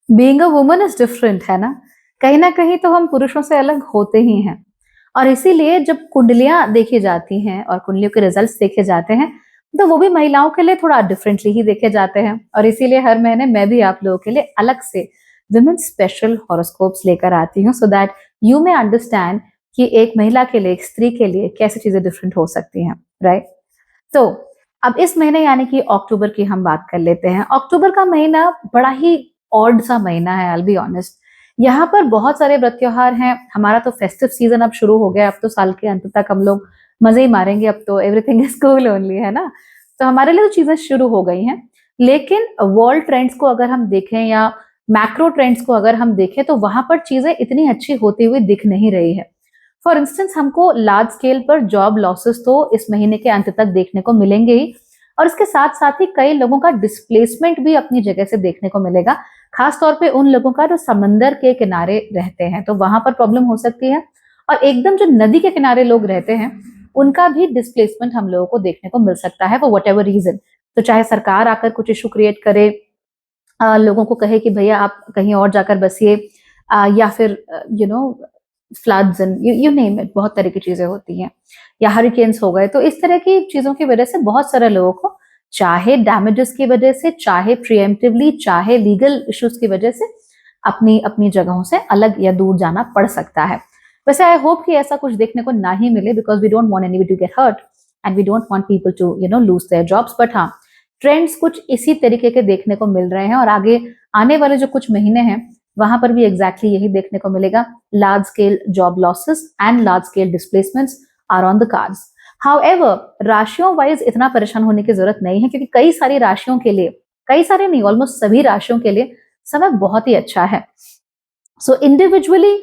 Being a woman is different, है ना? कहीं ना कहीं तो हम पुरुषों से अलग होते ही हैं। और इसीलिए जब कुंडलियां देखी जाती हैं और कुंडलियों के रिजल्ट्स देखे जाते हैं, तो वो भी महिलाओं के लिए थोड़ा डिफरेंटली ही देखे जाते हैं। और इसीलिए हर महीने मैं भी आप लोगों के लिए अलग से विमेन स्पेशल हॉरोस्कोप्स लेकर आती हूँ, so that you may understand कि एक महिला के लिए, एक स्त्री के लिए कैसी चीजें डिफरेंट हो सकती हैं, राइट? तो अब इस महीने यानी कि अक्टूबर की हम बात कर लेते हैं। अक्टूबर का महीना बड़ा ही ऑड सा महीना है, आई विल बी ऑनेस्ट। यहाँ पर बहुत सारे व्रत त्योहार हैं। हमारा तो फेस्टिव सीजन अब शुरू हो गया। अब तो साल के अंत तक हम लोग मजे ही मारेंगे। अब तो एवरीथिंग इज कूल ओनली, है ना? तो हमारे लिए तो चीजें शुरू हो गई हैं। लेकिन वर्ल्ड ट्रेंड्स को अगर हम देखें या मैक्रो ट्रेंड्स को अगर हम देखें, तो वहां पर चीजें इतनी अच्छी होती हुई दिख नहीं रही है। फॉर इंस्टेंस, हमको लार्ज स्केल पर जॉब लॉसेस तो इस महीने के अंत तक देखने को मिलेंगे ही, और इसके साथ साथ ही कई लोगों का डिस्प्लेसमेंट भी अपनी जगह से देखने को मिलेगा। खास तौर पे उन लोगों का जो समंदर के किनारे रहते हैं, तो वहां पर प्रॉब्लम हो सकती है। और एकदम जो नदी के किनारे लोग रहते हैं, उनका भी डिस्प्लेसमेंट हम लोगों को देखने को मिल सकता है फॉर वट एवर रीजन। तो चाहे सरकार आकर कुछ इशू क्रिएट करे, लोगों को कहे कि भैया आप कहीं और जाकर बसिए, या फिर floods and you name it, बहुत तरह की चीजें होती हैं, या हरिकेन्स हो गए। तो इस तरह की चीजों की वजह से बहुत सारे लोगों को, चाहे डैमेजेस की वजह से, चाहे प्रिएम्प्टिवली, चाहे लीगल इश्यूज की वजह से, अपनी अपनी जगहों से अलग या दूर जाना पड़ सकता है। वैसे आई होप कि ऐसा कुछ देखने को ना ही मिले, because we don't want anybody to get hurt and we don't want people to lose their jobs. But हाँ, ट्रेंड्स कुछ इसी तरीके के देखने को मिल रहे हैं, और आगे आने वाले जो कुछ महीने हैं, वहां पर भी एग्जैक्टली यही देखने को मिलेगा। Large scale job losses and large scale displacements are on the cards. However, राशियों वाइज इतना परेशान होने की जरूरत नहीं है, क्योंकि कई सारी राशियों के लिए, कई सारे नहीं, ऑलमोस्ट सभी राशियों के लिए समय बहुत ही अच्छा है। सो इंडिविजुअली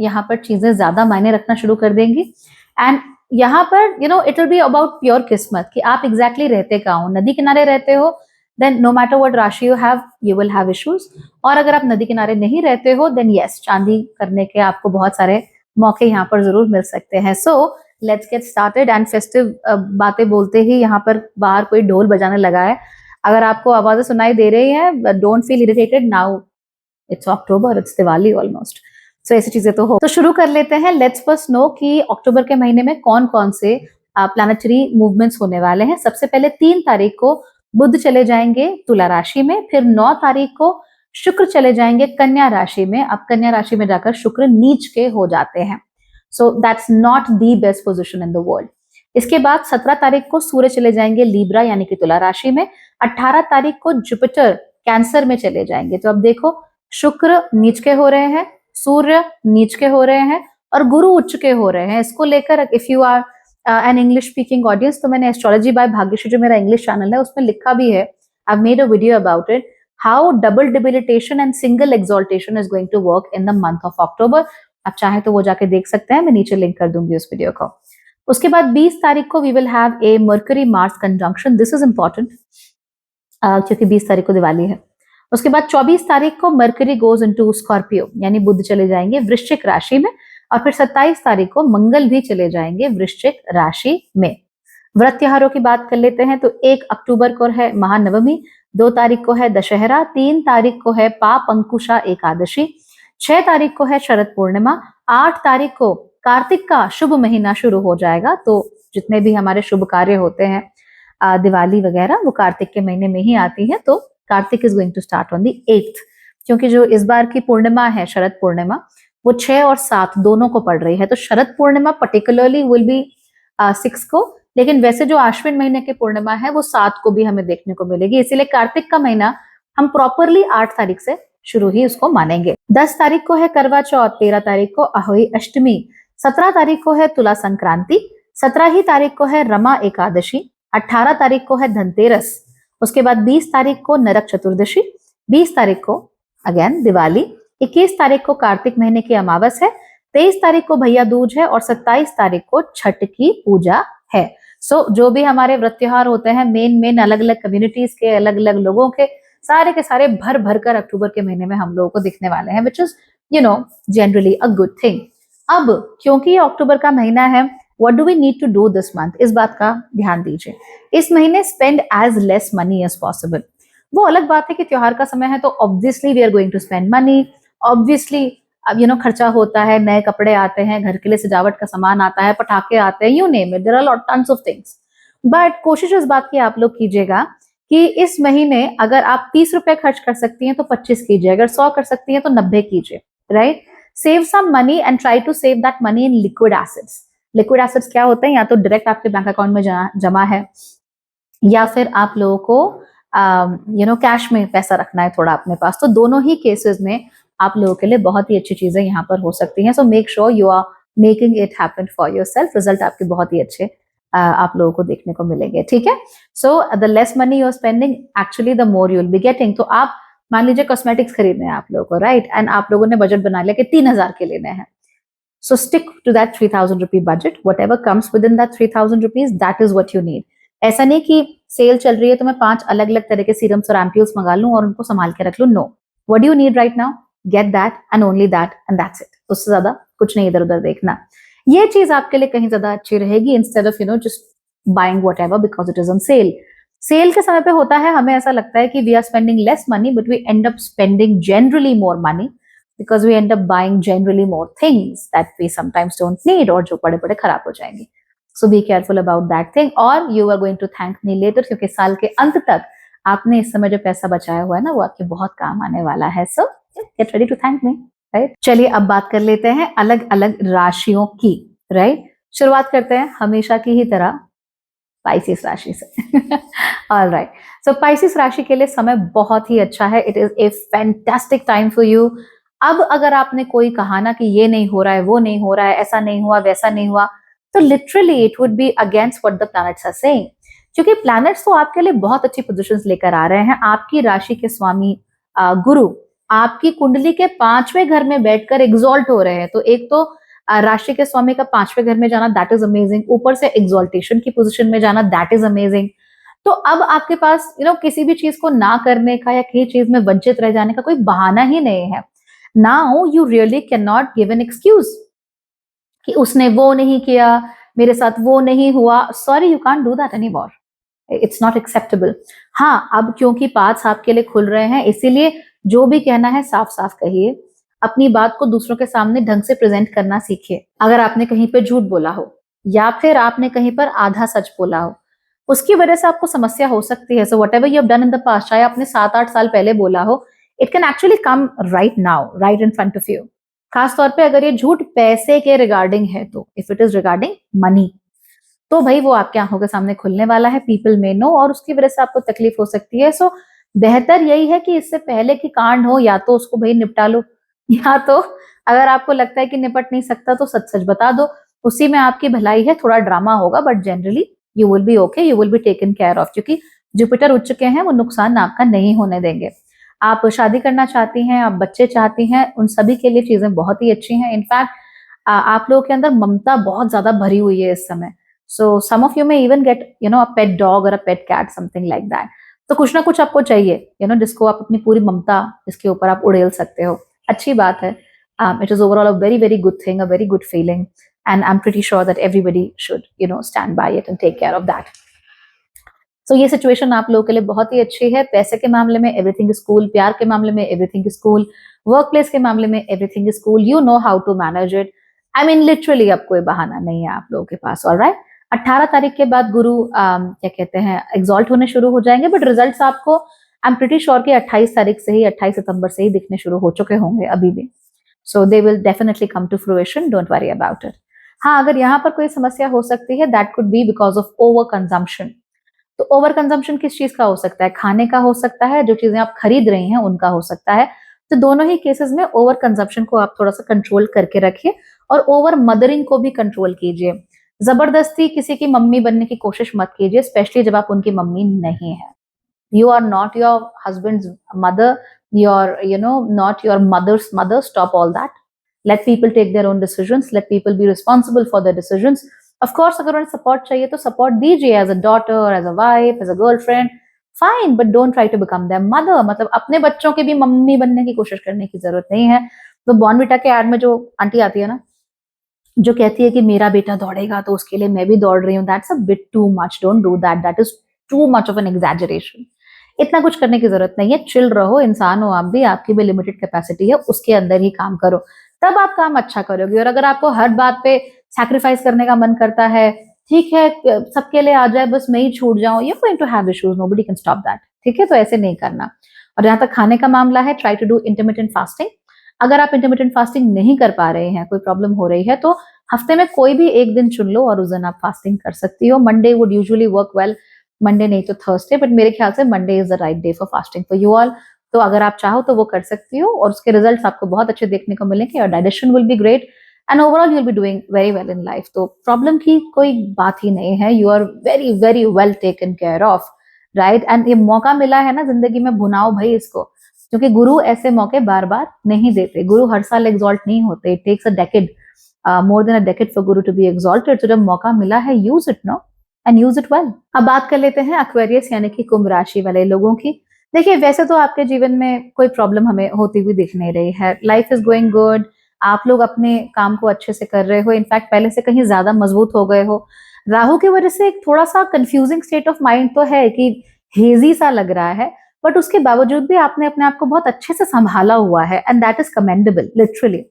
यहाँ पर चीजें ज्यादा मायने रखना शुरू कर देंगी। एंड यहाँ पर it will be about pure किस्मत कि आप एग्जैक्टली रहते कहाँ हो। नदी किनारे रहते हो, देन नो मैटर व्हाट राशि यू विल हैव इश्यूज। और अगर आप नदी किनारे नहीं रहते हो, देन यस, चांदी करने के आपको बहुत सारे मौके यहाँ पर जरूर मिल सकते हैं। So let's get started. And festive बातें बोलते ही यहाँ पर बाहर कोई ढोल बजाने लगा है। अगर आपको आवाजें सुनाई दे रही है, don't feel irritated now, it's October, it's Diwali almost. So ऐसी चीजें तो हो। तो शुरू कर लेते हैं। लेट्स फर्स्ट नो कि अक्टूबर के महीने में कौन कौन से प्लैनेटरी मूवमेंट्स होने वाले हैं। सबसे पहले 3 तारीख को बुध चले जाएंगे तुला राशि में। फिर 9 तारीख को शुक्र चले जाएंगे कन्या राशि में। अब कन्या राशि में जाकर शुक्र नीच के हो जाते हैं, so that's not the best position in the world. इसके बाद 17 तारीख को सूर्य चले जाएंगे लीब्रा यानी कि तुला राशि में। 18 तारीख को जुपिटर कैंसर में चले जाएंगे। तो अब देखो, शुक्र नीच के हो रहे हैं, सूर्य नीच के हो रहे हैं, और गुरु उच्च के हो रहे हैं। इसको लेकर if you are an English speaking audience, तो मैंने एस्ट्रोलॉजी बाय भाग्यश्री, जो मेरा इंग्लिश चैनल है, उसमें लिखा भी है, I made a video about it, how double debilitation and single exaltation is going to work in the month of October. आप चाहे तो वो जाके देख सकते हैं, मैं नीचे लिंक कर दूंगी उस वीडियो को। उसके बाद 20 तारीख को we will have a Mercury Mars conjunction. This is important क्योंकि 20 तारीख को दिवाली है। उसके बाद 24 तारीख को मर्करी गोज इनटू स्कॉर्पियो, यानी बुध चले जाएंगे वृश्चिक राशि में। और फिर 27 तारीख को मंगल भी चले जाएंगे वृश्चिक राशि में। व्रत त्योहारों की बात कर लेते हैं। तो 1 अक्टूबर को है महानवमी, 2 तारीख को है दशहरा, 3 तारीख को है पाप अंकुशा एकादशी, 6 तारीख को है शरद पूर्णिमा, 8 तारीख को कार्तिक का शुभ महीना शुरू हो जाएगा। तो जितने भी हमारे शुभ कार्य होते हैं, दिवाली वगैरह, वो कार्तिक के महीने में ही आती है। तो Kartik is going to start on the 8th, क्योंकि जो इस बार की पूर्णिमा है, शरद पूर्णिमा, वो 6 और 7 दोनों को पड़ रही है। तो Sharad Purnima particularly will be 6 को, लेकिन वैसे जो आश्विन महीने की पूर्णिमा है वो 7 को भी हमें देखने को मिलेगी। इसीलिए कार्तिक का महीना हम प्रॉपरली 8 तारीख से शुरू ही उसको मानेंगे। 10 तारीख को है करवा चौथ, 13 तारीख को अहोई अष्टमी, 17 तारीख को है तुला संक्रांति, 17 ही तारीख को है रमा एकादशी, 18 तारीख को है धनतेरस। उसके बाद 20 तारीख को नरक चतुर्दशी, 20 तारीख को अगेन दिवाली, 21 तारीख को कार्तिक महीने की अमावस है, 23 तारीख को भैया दूज है, और 27 तारीख को छठ की पूजा है। सो जो भी हमारे व्रत त्योहार होते हैं, मेन अलग अलग कम्युनिटीज के, अलग अलग लोगों के सारे भर भर कर अक्टूबर के महीने में हम लोगों को दिखने वाले हैं, which is generally a good thing. अब क्योंकि ये अक्टूबर का महीना है, what do we need to do this month, इस बात का ध्यान दीजिए। इस महीने spend as less money as possible. वो अलग बात है कि त्योहार का समय है तो obviously we are going to spend money, obviously अब खर्चा होता है, नए कपड़े आते हैं, घर के लिए सजावट का सामान आता है, पटाखे आते हैं, you name it, there are lot tons of things. But कोशिश इस बात की आप लोग कीजिएगा कि इस महीने अगर आप 30 रुपए खर्च कर सकती हैं तो 25 कीजिए, अगर 100 कर सकती हैं तो 90 कीजिए, right? Save some money and try to save that money in liquid assets. Liquid assets क्या होते हैं? या तो डायरेक्ट आपके बैंक अकाउंट में जमा है, या फिर आप लोगों को कैश में पैसा रखना है थोड़ा अपने पास। तो दोनों ही केसेस में आप लोगों के लिए बहुत ही अच्छी चीजें यहाँ पर हो सकती हैं। So make sure you are making it happen for yourself. Result आपके बहुत ही अच्छे आप लोगों को देखने को मिलेंगे, ठीक है? So the less money you are spending, actually the more you will be getting. तो आप मान लीजिए कॉस्मेटिक्स खरीदने हैं आप लोगों को, राइट? एंड आप लोगों ने बजट बना लिया कि 3000 के लेने हैं। So stick to that 3000 rupee budget. Whatever comes within that 3000 rupees, that is what you need. ऐसा नहीं कि सेल चल रही है तो मैं 5 अलग अलग तरह के सीरम्स और एम्प्यूल्स मंगा लूं और उनको संभाल के रख लूं। No, what do you need right now? Get that and only that and that's it. उससे ज्यादा कुछ नहीं इधर उधर देखना। ये चीज आपके लिए कहीं ज्यादा अच्छी रहेगी instead of just buying whatever because it is on sale. Sale के समय पे होता है, हमें ऐसा लगता है कि we are spending less money but we end up spending generally more money because we end up buying generally more things that we sometimes don't need और जो बड़े बड़े खराब हो जाएंगे। So be careful about that thing और you are going to thank me later, क्योंकि साल के अंत तक आपने इस समय जो पैसा बचाया हुआ है ना वो आपके बहुत काम आने वाला है। So get ready to thank me, right? चलिए अब बात कर लेते हैं अलग अलग राशियों की, right? शुरुआत करते हैं हमेशा की ही तरह पाइसिस राशि से। All right. So पाइसिस राशि के लिए समय बहुत ही अच्छा है। It is a fantastic time for you. अब अगर आपने कोई कहा ना कि ये नहीं हो रहा है, वो नहीं हो रहा है, ऐसा नहीं हुआ, वैसा नहीं हुआ, तो literally it would be against what the planets are saying. क्योंकि प्लैनेट्स तो आपके लिए बहुत अच्छी पोजीशंस लेकर आ रहे हैं। आपकी राशि के स्वामी गुरु आपकी कुंडली के 5वें घर में बैठकर एग्जॉल्ट हो रहे हैं। तो एक तो राशि के स्वामी का 5वें घर में जाना, दैट इज अमेजिंग। ऊपर से एग्जॉल्टेशन की पोजीशन में जाना, दैट इज अमेजिंग। तो अब आपके पास किसी भी चीज को ना करने का या किसी चीज में वंचित रह जाने का कोई बहाना ही नहीं है। Now you really cannot give an excuse कि उसने वो नहीं किया, मेरे साथ वो नहीं हुआ। Sorry, you can't do that anymore. It's not acceptable. हाँ, अब क्योंकि पाथ्स आपके लिए खुल रहे हैं, इसीलिए जो भी कहना है साफ साफ कहिए। अपनी बात को दूसरों के सामने ढंग से प्रेजेंट करना सीखिए। अगर आपने कहीं पे झूठ बोला हो या फिर आपने कहीं पर आधा सच बोला हो, उसकी वजह से आपको समस्या हो सकती है। So whatever you have done in the past, चाहे आपने 7-8 साल पहले बोला हो, it can actually come right now, right in front of you. खास तौर पे अगर ये झूठ पैसे के रिगार्डिंग है, तो if it is regarding money, तो भाई वो आपके आंखों के सामने खुलने वाला है, पीपल में नो, और उसकी वजह से आपको तकलीफ हो सकती है। सो बेहतर यही है कि इससे पहले कि कांड हो, या तो उसको भाई निपटा लो, या तो अगर आपको लगता है कि निपट नहीं सकता तो सच सच बता दो, उसी में आपकी भलाई है। थोड़ा ड्रामा होगा but generally you will B okay, you will be taken care of, क्योंकि जुपिटर उच्च के हैं, वो नुकसान आपका नहीं होने देंगे। आप शादी करना चाहती हैं, आप बच्चे चाहती हैं, उन सभी के लिए चीजें बहुत ही अच्छी हैं। इनफैक्ट आप लोगों के अंदर ममता बहुत ज्यादा भरी हुई है इस समय। सो सम ऑफ यू में even get a pet dog और अ पेट कैट, समथिंग लाइक दैट। तो कुछ ना कुछ आपको चाहिए जिसको आप अपनी पूरी ममता इसके ऊपर आप उड़ेल सकते हो। अच्छी बात है। It is overall a very very good thing, a very good feeling, and I am pretty sure that everybody should stand by it and take care of that. तो ये सिचुएशन आप लोगों के लिए बहुत ही अच्छी है। पैसे के मामले में एवरीथिंग इज कूल, प्यार के मामले में everything is cool, work place के मामले में everything is cool, you know how to manage it. I mean literally अब कोई बहाना नहीं है आप लोगों के पास। ऑलराइट, 18 तारीख के बाद गुरु क्या कहते हैं एग्जॉल्ट होने शुरू हो जाएंगे, बट रिजल्ट्स आपको आई एम प्रीटी श्योर कि 28 तारीख से ही, 28 सितंबर से ही दिखने शुरू हो चुके होंगे अभी भी। So they will definitely come to fruition, don't worry about it. हाँ, अगर यहाँ पर कोई समस्या हो सकती है, that could be because of over consumption. तो ओवर कंजम्पशन किस चीज का हो सकता है? खाने का हो सकता है, जो चीजें आप खरीद रही हैं उनका हो सकता है। तो दोनों ही केसेस में ओवर कंजम्पशन को आप थोड़ा सा कंट्रोल करके रखिए, और ओवर मदरिंग को भी कंट्रोल कीजिए। जबरदस्ती किसी की मम्मी बनने की कोशिश मत कीजिए, स्पेशली जब आप उनकी मम्मी नहीं है। You are not your husband's mother, not your mother's mother. Stop all that. Let people take their own decisions. Let people be responsible for their decisions. Of course, अगर उन्हें support चाहिए तो support दीजिए, as a daughter, as a wife, as a girlfriend. Fine, but don't try to become their mother. मतलब अपने बच्चों की भी मम्मी बनने की कोशिश करने की जरूरत नहीं है। तो बॉर्नविटा के एड में जो आंटी आती है ना, जो कहती है कि मेरा बेटा दौड़ेगा तो उसके लिए मैं भी दौड़ रही हूँ, that's a bit too much. Don't do that. That is too much of an exaggeration. इतना कुछ करने की जरूरत नहीं है, चिल रहो, इंसान हो आप भी, आपकी भी लिमिटेड कैपेसिटी है, उसके अंदर ही काम करो, तब आप काम अच्छा करोगे। और अगर आपको हर बात पे सैक्रिफाइस करने का मन करता है, ठीक है सबके लिए आ जाए बस मैं ही छूट जाऊं, you going to have issues, nobody can stop that, ठीक है। तो ऐसे नहीं करना। और जहां तक खाने का मामला है, try to do intermittent fasting. अगर आप इंटरमिटेंट फास्टिंग नहीं कर पा रहे हैं, कोई प्रॉब्लम हो रही है, तो हफ्ते में कोई भी एक दिन चुन लो और उस दिन आप फास्टिंग कर सकती हो। Monday would usually work well, Monday नहीं तो थर्सडे, बट मेरे ख्याल से Monday is the right day for fasting for you all. तो अगर आप चाहो तो वो कर सकती हो और उसके रिजल्ट्स आपको बहुत अच्छे देखने को मिलेंगे, और digestion will be great and overall you will be doing very well in life. तो प्रॉब्लम की कोई बात ही नहीं है, you are very very well taken care of, right. And ये मौका मिला है ना जिंदगी में, भुनाओ भाई इसको, क्योंकि गुरु ऐसे मौके बार बार नहीं देते, गुरु हर साल एग्जॉल्ट नहीं होते, it takes a decade, more than a decade for Guru to be exalted. तो जब मौका मिला है, use it no and use it well. अब बात कर लेते हैं एक्वेरियस यानी कि कुंभ राशि वाले लोगों की। देखिए वैसे तो आपके जीवन में कोई प्रॉब्लम हमें होती हुई दिख नहीं रही है, लाइफ इज गोइंग गुड, आप लोग अपने काम को अच्छे से कर रहे हो, इनफैक्ट पहले से कहीं ज्यादा मजबूत हो गए हो। राहु की वजह से एक थोड़ा सा कंफ्यूजिंग स्टेट ऑफ माइंड तो है कि हेजी सा लग रहा है, बट उसके बावजूद भी आपने अपने आप को बहुत अच्छे से संभाला हुआ है, and that is commendable literally.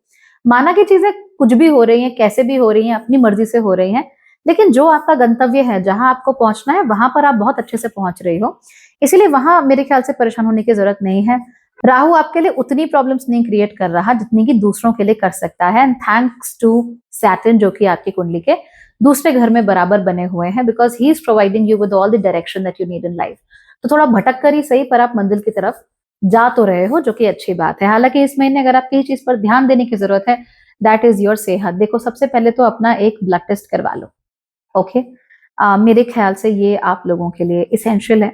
माना कि चीजें कुछ भी हो रही हैं, कैसे भी हो रही हैं, अपनी मर्जी से हो रही हैं, लेकिन जो आपका गंतव्य है, जहां आपको पहुंचना है, वहां पर आप बहुत अच्छे से पहुंच रही हो, इसीलिए वहां मेरे ख्याल से परेशान होने की जरूरत नहीं है। राहु आपके लिए उतनी प्रॉब्लम्स नहीं क्रिएट कर रहा जितनी कि दूसरों के लिए कर सकता है, एंड थैंक्स टू सैटर्न जो कि आपकी कुंडली के दूसरे घर में बराबर बने हुए हैं, because he is providing you with all the direction that you need in life. तो थोड़ा भटक कर ही सही, पर आप मंजिल की तरफ जा तो रहे हो, जो कि अच्छी बात है। हालांकि इस महीने अगर आपकी चीज पर ध्यान देने की जरूरत है, दैट इज योर सेहत। देखो सबसे पहले तो अपना एक ब्लड टेस्ट करवा लो, ओके। मेरे ख्याल से ये आप लोगों के लिए इसेंशियल है,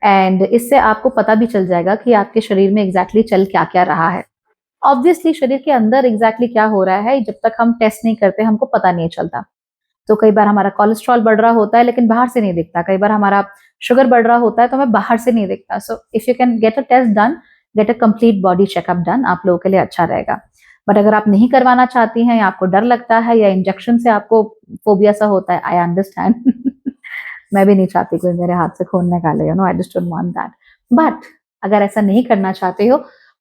एंड इससे आपको पता भी चल जाएगा कि आपके शरीर में एग्जैक्टली चल क्या क्या रहा है। ऑब्वियसली शरीर के अंदर एग्जैक्टली क्या हो रहा है, जब तक हम टेस्ट नहीं करते हमको पता नहीं चलता। तो कई बार हमारा कोलेस्ट्रॉल बढ़ रहा होता है लेकिन बाहर से नहीं दिखता, कई बार हमारा शुगर बढ़ रहा होता है तो हमें बाहर से नहीं दिखता। So if you can get a test done, get a complete body checkup done, आप लोगों के लिए अच्छा रहेगा। बट अगर आप नहीं करवाना चाहती हैं, या आपको डर लगता है, या इंजेक्शन से आपको फोबिया सा होता है, आई अंडरस्टैंड मैं भी नहीं चाहती कोई मेरे हाथ से खून निकाले, you know, I just don't want that. But अगर ऐसा नहीं करना चाहते हो,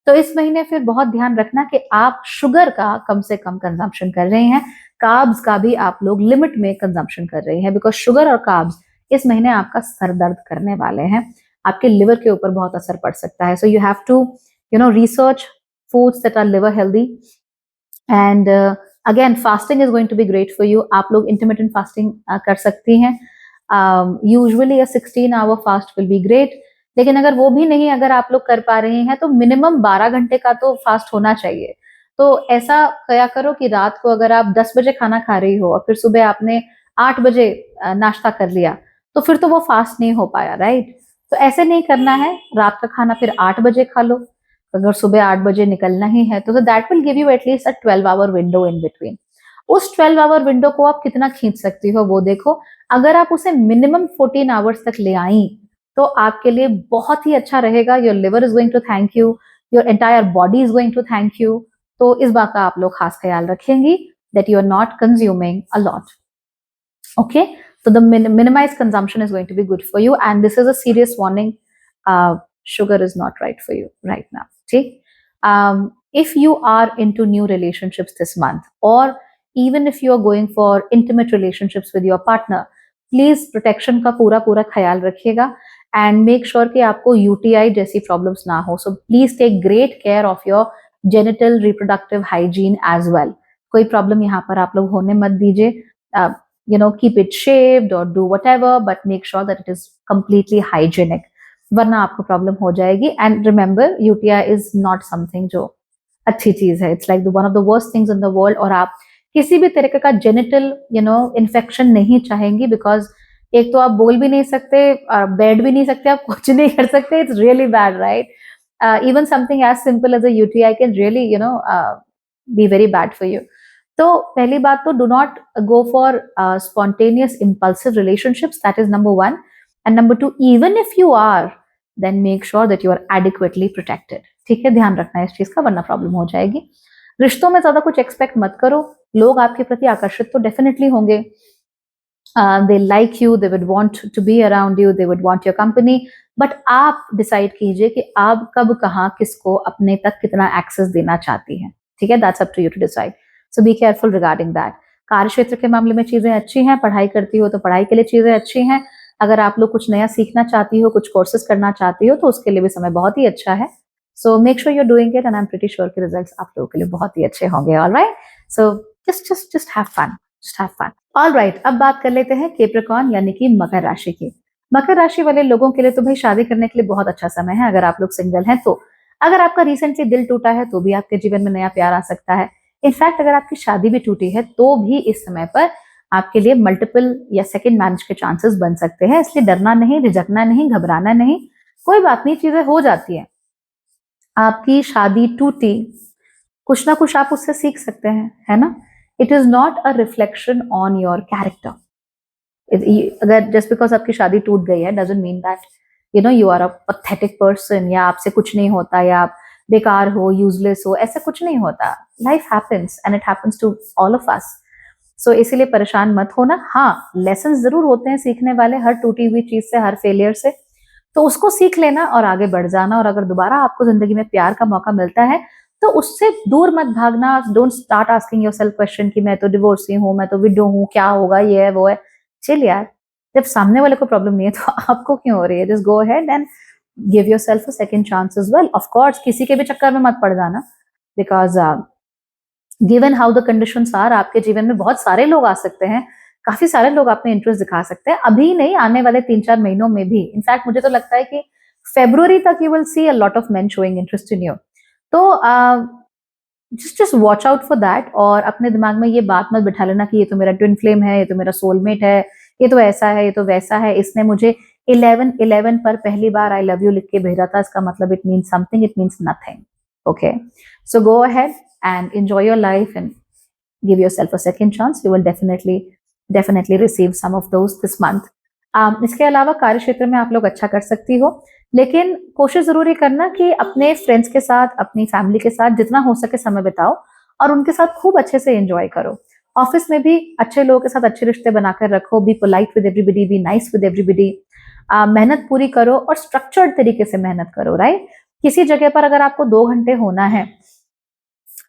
तो इस महीने फिर बहुत ध्यान रखना कि आप शुगर का कम से कम कंजम्पशन कर रहे हैं, कार्ब्स का भी आप लोग लिमिट में कंजम्पशन कर रहे हैं, बिकॉज शुगर और कार्ब्स इस महीने आपका सर दर्द करने वाले हैं, आपके लिवर के ऊपर बहुत असर पड़ सकता है। So you have to research foods that are liver healthy, and again fasting is going to be great for you. आप लोग इंटरमिटेंट फास्टिंग कर सकती हैं, usually a 16 hour fast will be great. लेकिन अगर वो भी नहीं, अगर आप लोग कर पा रहे हैं, तो मिनिमम 12 घंटे का तो फास्ट होना चाहिए। तो ऐसा क्या करो कि रात को अगर आप 10 बजे खाना खा रही हो और फिर सुबह आपने 8 बजे नाश्ता कर लिया, तो फिर तो वो फास्ट नहीं हो पाया, राइट। तो ऐसे नहीं करना है, रात का खाना फिर 8 बजे खा लो, अगर सुबह 8 बजे निकलना ही है तो that will give you at least a 12 hour window in between. उस 12 hour विंडो को आप कितना खींच सकती हो वो देखो। अगर आप उसे मिनिमम 14 आवर्स तक ले आई, तो आपके लिए बहुत ही अच्छा रहेगा। Your liver is going to thank you, your entire body is going to thank you. तो इस बात का आप लोग खास ख्याल रखेंगी that you are not consuming a lot, okay। So the minimized consumption is going to be good for you, and this is a serious warning. Sugar is not right for you right now, okay। If you are into new relationships this month, or even if you are going for intimate relationships with your partner, please protection का पूरा पूरा ख्याल रखिएगा, and make sure कि आपको UTI जैसी problems ना हो। So please take great care of your genital reproductive hygiene as well। कोई problem यहाँ पर आप लोग होने मत दीजिए। Keep it shaved or do whatever, but make sure that it is completely hygienic, वरना आपको प्रॉब्लम हो जाएगी। And remember, UTI is not something जो अच्छी चीज है, it's like one of the worst things in the world. और आप किसी भी तरीके का जेनिटल इन्फेक्शन नहीं चाहेंगी, बिकॉज एक तो आप बोल भी नहीं सकते, बैठ भी नहीं सकते, आप कुछ नहीं कर सकते, it's really bad, right. Even something as simple as a UTI can really be very bad for you. तो पहली बात तो do not go for spontaneous impulsive relationships, that is number one। and number two, even if you are, then make sure that you are adequately protected, ठीक है। ध्यान रखना है इस चीज का, वरना प्रॉब्लम हो जाएगी। रिश्तों में ज्यादा कुछ एक्सपेक्ट मत करो, लोग आपके प्रति आकर्षित तो डेफिनेटली होंगे, they like you, they would want to be around you, they would want your company, but आप डिसाइड कीजिए कि आप कब कहाँ किसको अपने तक कितना एक्सेस देना चाहती हैं, ठीक है? That's up to you to decide, so be careful regarding that. कार्य क्षेत्र के मामले में चीजें अच्छी हैं, पढ़ाई करती हो तो पढ़ाई के लिए चीजें अच्छी हैं, अगर आप लोग कुछ नया सीखना चाहती हो, कुछ कोर्सेज करना चाहती हो, तो उसके लिए भी समय बहुत ही अच्छा है। So make sure you are doing it and I am pretty sure कि रिजल्ट्स आप लोगों के लिए बहुत ही अच्छे होंगे। Alright, so just have fun, just have fun. Alright, अब बात कर लेते हैं कैप्रिकॉर्न यानी कि मकर राशि की। मकर राशि वाले लोगों के लिए तो भाई शादी करने के लिए बहुत अच्छा समय है, अगर आप लोग सिंगल हैं तो। अगर आपका रिसेंटली दिल टूटा है तो भी आपके जीवन में नया प्यार आ सकता है। इनफैक्ट अगर आपकी शादी भी टूटी है तो भी इस समय पर आपके लिए मल्टीपल या सेकंड मैरिज के चांसेस बन सकते हैं, इसलिए डरना नहीं, झिझकना नहीं, घबराना नहीं, कोई बात नहीं, चीजें हो जाती हैं। आपकी शादी टूटी, कुछ ना कुछ आप उससे सीख सकते हैं, है ना? It is not a reflection on your character. अगर जस्ट बिकॉज आपकी शादी टूट गई है doesn't mean that you are a pathetic person, या आपसे कुछ नहीं होता, या आप बेकार हो, यूजलेस हो, ऐसा कुछ नहीं होता। Life happens and it happens to all of us. So इसीलिए परेशान मत होना। हाँ, लेसन जरूर होते हैं सीखने वाले हर टूटी हुई चीज से, हर फेलियर से, तो उसको सीख लेना और आगे बढ़ जाना। और अगर दोबारा आपको जिंदगी में प्यार का मौका मिलता है तो उससे दूर मत भागना। Don't start asking yourself question कि मैं तो डिवोर्सी हूँ, मैं तो विडो हूँ, क्या होगा, ये है वो है। चिल यार, जब सामने वाले को प्रॉब्लम नहीं है तो आपको क्यों हो रही है? Just go ahead and give yourself a second chance as well. Of course किसी के भी चक्कर में मत पड़ जाना, because given how the conditions are, आपके जीवन में बहुत सारे लोग आ सकते हैं, काफी सारे लोग आप में इंटरेस्ट दिखा सकते हैं, अभी नहीं, आने वाले 3-4 महीनों में भी। इनफैक्ट मुझे तो लगता है कि फेब्रुअरी तक you will see a lot of men showing interest in you. तो just watch out for that, और अपने दिमाग में ये बात मत बिठा लेना कि ये तो मेरा ट्विन फ्लेम है, ये तो मेरा सोलमेट है, ये तो ऐसा है, ये तो वैसा है, इसने मुझे 11-11 पर पहली बार आई लव यू लिख के भेजा था, इसका मतलब it means something, it means nothing. Okay, so go ahead and enjoy your life and give yourself a second chance. You will definitely receive some of those this month. इसके अलावा कार्य क्षेत्र में आप लोग अच्छा कर सकती हो, लेकिन कोशिश जरूर ये करना कि अपने फ्रेंड्स के साथ, अपनी फैमिली के साथ जितना हो सके समय बिताओ और उनके साथ खूब अच्छे से एंजॉय करो। ऑफिस में भी अच्छे लोगों के साथ अच्छे रिश्ते बनाकर रखो, be polite with everybody, be nice with everybody. मेहनत पूरी करो और स्ट्रक्चर्ड तरीके से मेहनत करो, राइट? किसी जगह पर अगर आपको 2 घंटे होना है,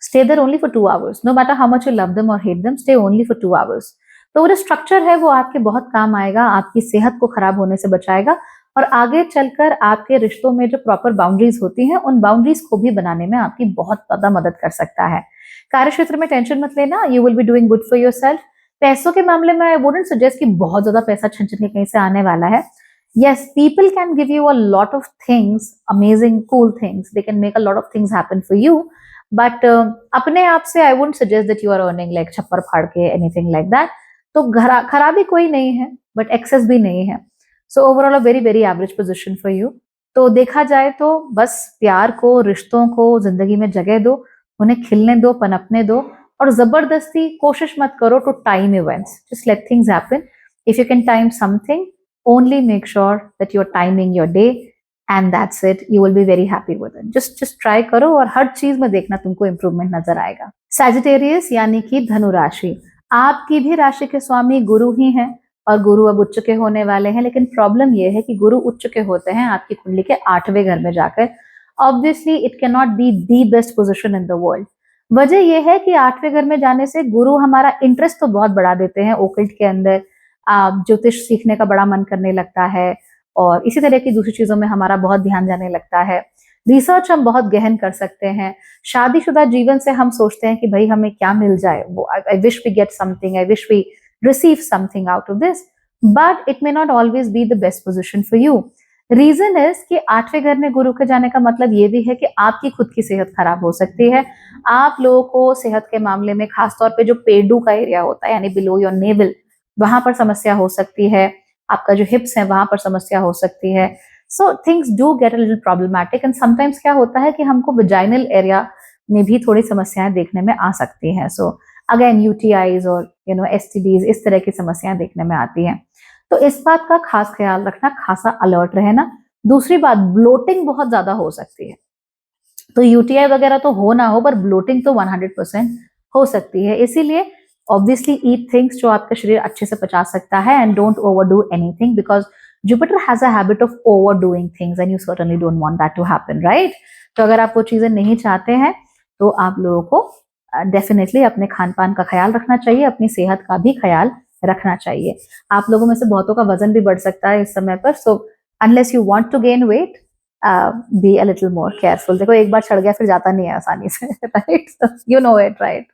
stay there only for 2 hours. No matter how much you love them or hate them, stay only for 2 hours. तो वो जो स्ट्रक्चर है वो आपके बहुत काम आएगा, आपकी सेहत को खराब होने से बचाएगा और आगे चलकर आपके रिश्तों में जो प्रॉपर बाउंड्रीज होती हैं उन बाउंड्रीज को भी बनाने में आपकी बहुत ज्यादा मदद कर सकता है। कार्य क्षेत्र में टेंशन मत लेना, you will be doing good for yourself. पैसों के मामले में आई वुडंट सजेस्ट कि बहुत ज्यादा पैसा छन छन के कहीं से आने वाला है। Yes, people can give you a lot of things, amazing, cool things. They can make a lot of things happen for you. But अपने आप से I wouldn't suggest that you are earning like छप्पर फाड़ के anything like that. तो खराबी कोई नहीं है बट एक्सेस भी नहीं है। So overall a very very average position for you. तो देखा जाए तो बस प्यार को, रिश्तों को जिंदगी में जगह दो, उन्हें खिलने दो, पनपने दो, और जबरदस्ती कोशिश मत करो to time events. Just let things happen. If you can time something, only make sure that you're timing your day and that's it. You will be very happy with it. just try करो और हर चीज में देखना तुमको improvement नजर आएगा। Sagittarius यानी कि धनु राशि, आपकी भी राशि के स्वामी गुरु ही हैं और गुरु अब उच्च के होने वाले हैं, लेकिन प्रॉब्लम यह है कि गुरु उच्च के होते हैं आपकी कुंडली के 8वें घर में जाकर। Obviously it can not be the best position in the world. वजह यह है कि 8वें घर में जाने से गुरु हमारा इंटरेस्ट तो बहुत बढ़ा देते हैं ओकल्ट के अंदर, ज्योतिष सीखने का बड़ा मन करने लगता है और इसी तरह की दूसरी चीजों में हमारा बहुत ध्यान जाने लगता है। रिसर्च हम बहुत गहन कर सकते हैं। शादीशुदा जीवन से हम सोचते हैं कि भाई हमें क्या मिल जाए, वो I wish we get something, I wish we receive something out of this, but it may not always be the best position for you. Reason is कि 8वें घर में गुरु के जाने का मतलब ये भी है कि आपकी खुद की सेहत खराब हो सकती है। आप लोगों को सेहत के मामले में खासतौर पे जो पेडू का एरिया होता है यानी बिलो योर नेवल, वहां पर समस्या हो सकती है। आपका जो हिप्स है वहां पर समस्या हो सकती है। So things do get a little problematic and sometimes क्या होता है कि हमको विजाइनल एरिया में भी थोड़ी समस्याएं देखने में आ सकती हैं। सो अगेन यूटीआईज और एसटीडीज, इस तरह की समस्याएं देखने में आती हैं। तो इस बात का खास ख्याल रखना, खासा अलर्ट रहना। दूसरी बात, ब्लोटिंग बहुत ज्यादा हो सकती है। तो यूटीआई वगैरह तो हो ना हो पर ब्लोटिंग तो 100% हो सकती है। इसीलिए ऑब्वियसली ईट थिंग्स जो आपका शरीर अच्छे से पचा सकता है and don't overdo anything, because Jupiter has a habit of overdoing things and you certainly don't want that to happen, right? तो अगर आप वो चीजें नहीं चाहते हैं तो आप लोगों को डेफिनेटली अपने खान पान का ख्याल रखना चाहिए, अपनी सेहत का भी ख्याल रखना चाहिए। आप लोगों में से बहुतों का वजन भी बढ़ सकता है इस समय पर, so unless you want to gain weight, be a little more careful. देखो एक बार चढ़ गया फिर जाता नहीं है आसानी से, right? You know it, right?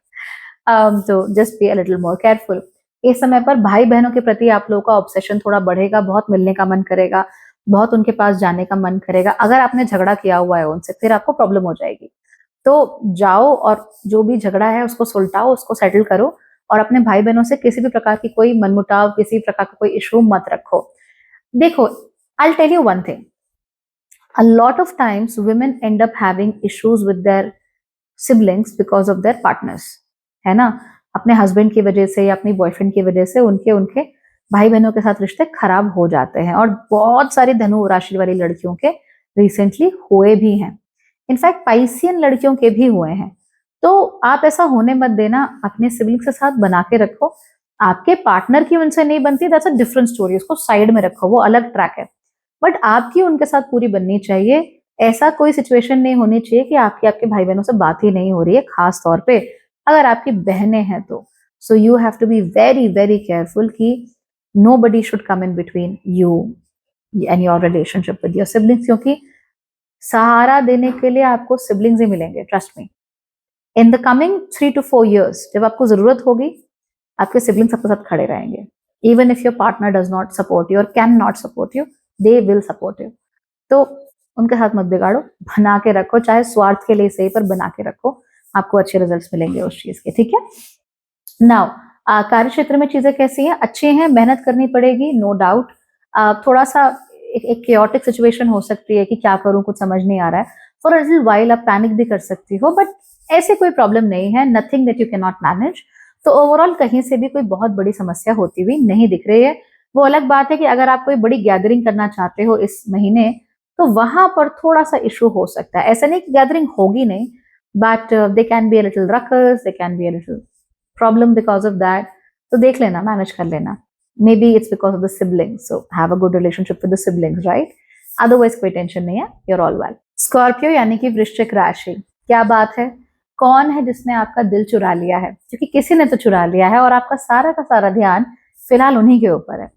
तो just be a little more careful. इस समय पर भाई बहनों के प्रति आप लोगों का ऑब्सेशन थोड़ा बढ़ेगा, बहुत मिलने का मन करेगा, बहुत उनके पास जाने का मन करेगा। अगर आपने झगड़ा किया हुआ है उनसे फिर आपको प्रॉब्लम हो जाएगी, तो जाओ और जो भी झगड़ा है उसको सुलटाओ, उसको सेटल करो, और अपने भाई बहनों से किसी भी प्रकार की कोई मनमुटाव, किसी प्रकार का कोई इशू मत रखो। देखो, I tell you one thing, a lot of times women end up having issues with their siblings because of their partners, है ना? अपने हस्बैंड की वजह से या अपनी बॉयफ्रेंड की वजह से उनके उनके भाई बहनों के साथ रिश्ते खराब हो जाते हैं, और बहुत सारी धनु राशि वाली लड़कियों के रिसेंटली हुए भी हैं। इनफैक्ट पाइसियन लड़कियों के भी हुए हैं। तो आप ऐसा होने मत देना, अपने सिबलिंग्स के साथ बना के रखो। आपके पार्टनर की उनसे नहीं बनती, दैट्स अ डिफरेंट स्टोरी, उसको साइड में रखो, वो अलग ट्रैक है। बट आपकी उनके साथ पूरी बननी चाहिए। ऐसा कोई सिचुएशन नहीं होनी चाहिए कि आपके आपके भाई बहनों से बात ही नहीं हो रही है, खास तौर पे अगर आपकी बहनें हैं तो। So you have to be very very careful कि nobody should come in between you and your relationship with your siblings, क्योंकि सहारा देने के लिए आपको सिबलिंग्स ही मिलेंगे, trust me. In the coming 3 to 4 years जब आपको जरूरत होगी, आपके सिबलिंग्स आपके साथ खड़े रहेंगे। Even if your partner does not support you और can not support you, they will support you. तो उनके साथ मत बिगाड़ो, बना के रखो, चाहे स्वार्थ के लिए सही पर बना के रखो, आपको अच्छे रिजल्ट्स मिलेंगे उस चीज के, ठीक है? नाउ कार्य क्षेत्र में चीजें कैसी हैं? अच्छी हैं, मेहनत करनी पड़ेगी, नो डाउट। थोड़ा सा एक chaotic सिचुएशन हो सकती है कि क्या करूं, कुछ समझ नहीं आ रहा है, फॉर अ लिटिल व्हाइल आप पैनिक भी कर सकती हो, बट ऐसे कोई प्रॉब्लम नहीं है, nothing that you can not manage. तो ओवरऑल कहीं से भी कोई बहुत बड़ी समस्या होती हुई नहीं दिख रही है। वो अलग बात है कि अगर आप कोई बड़ी गैदरिंग करना चाहते हो इस महीने, तो वहां पर थोड़ा सा इशू हो सकता है। ऐसा नहीं कि गैदरिंग होगी नहीं, but they can be a little ruckus, they can be a little problem because of that. तो देख लेना, मैनेज कर लेना। May be it's because of the siblings, so have a good relationship with the siblings, right? Otherwise कोई tension नहीं है, you're all well. Scorpio यानी कि वृश्चिक राशि, क्या बात है? कौन है जिसने आपका दिल चुरा लिया है? क्योंकि किसी ने तो चुरा लिया है और आपका सारा का सारा ध्यान फिलहाल उन्हीं के ऊपर है।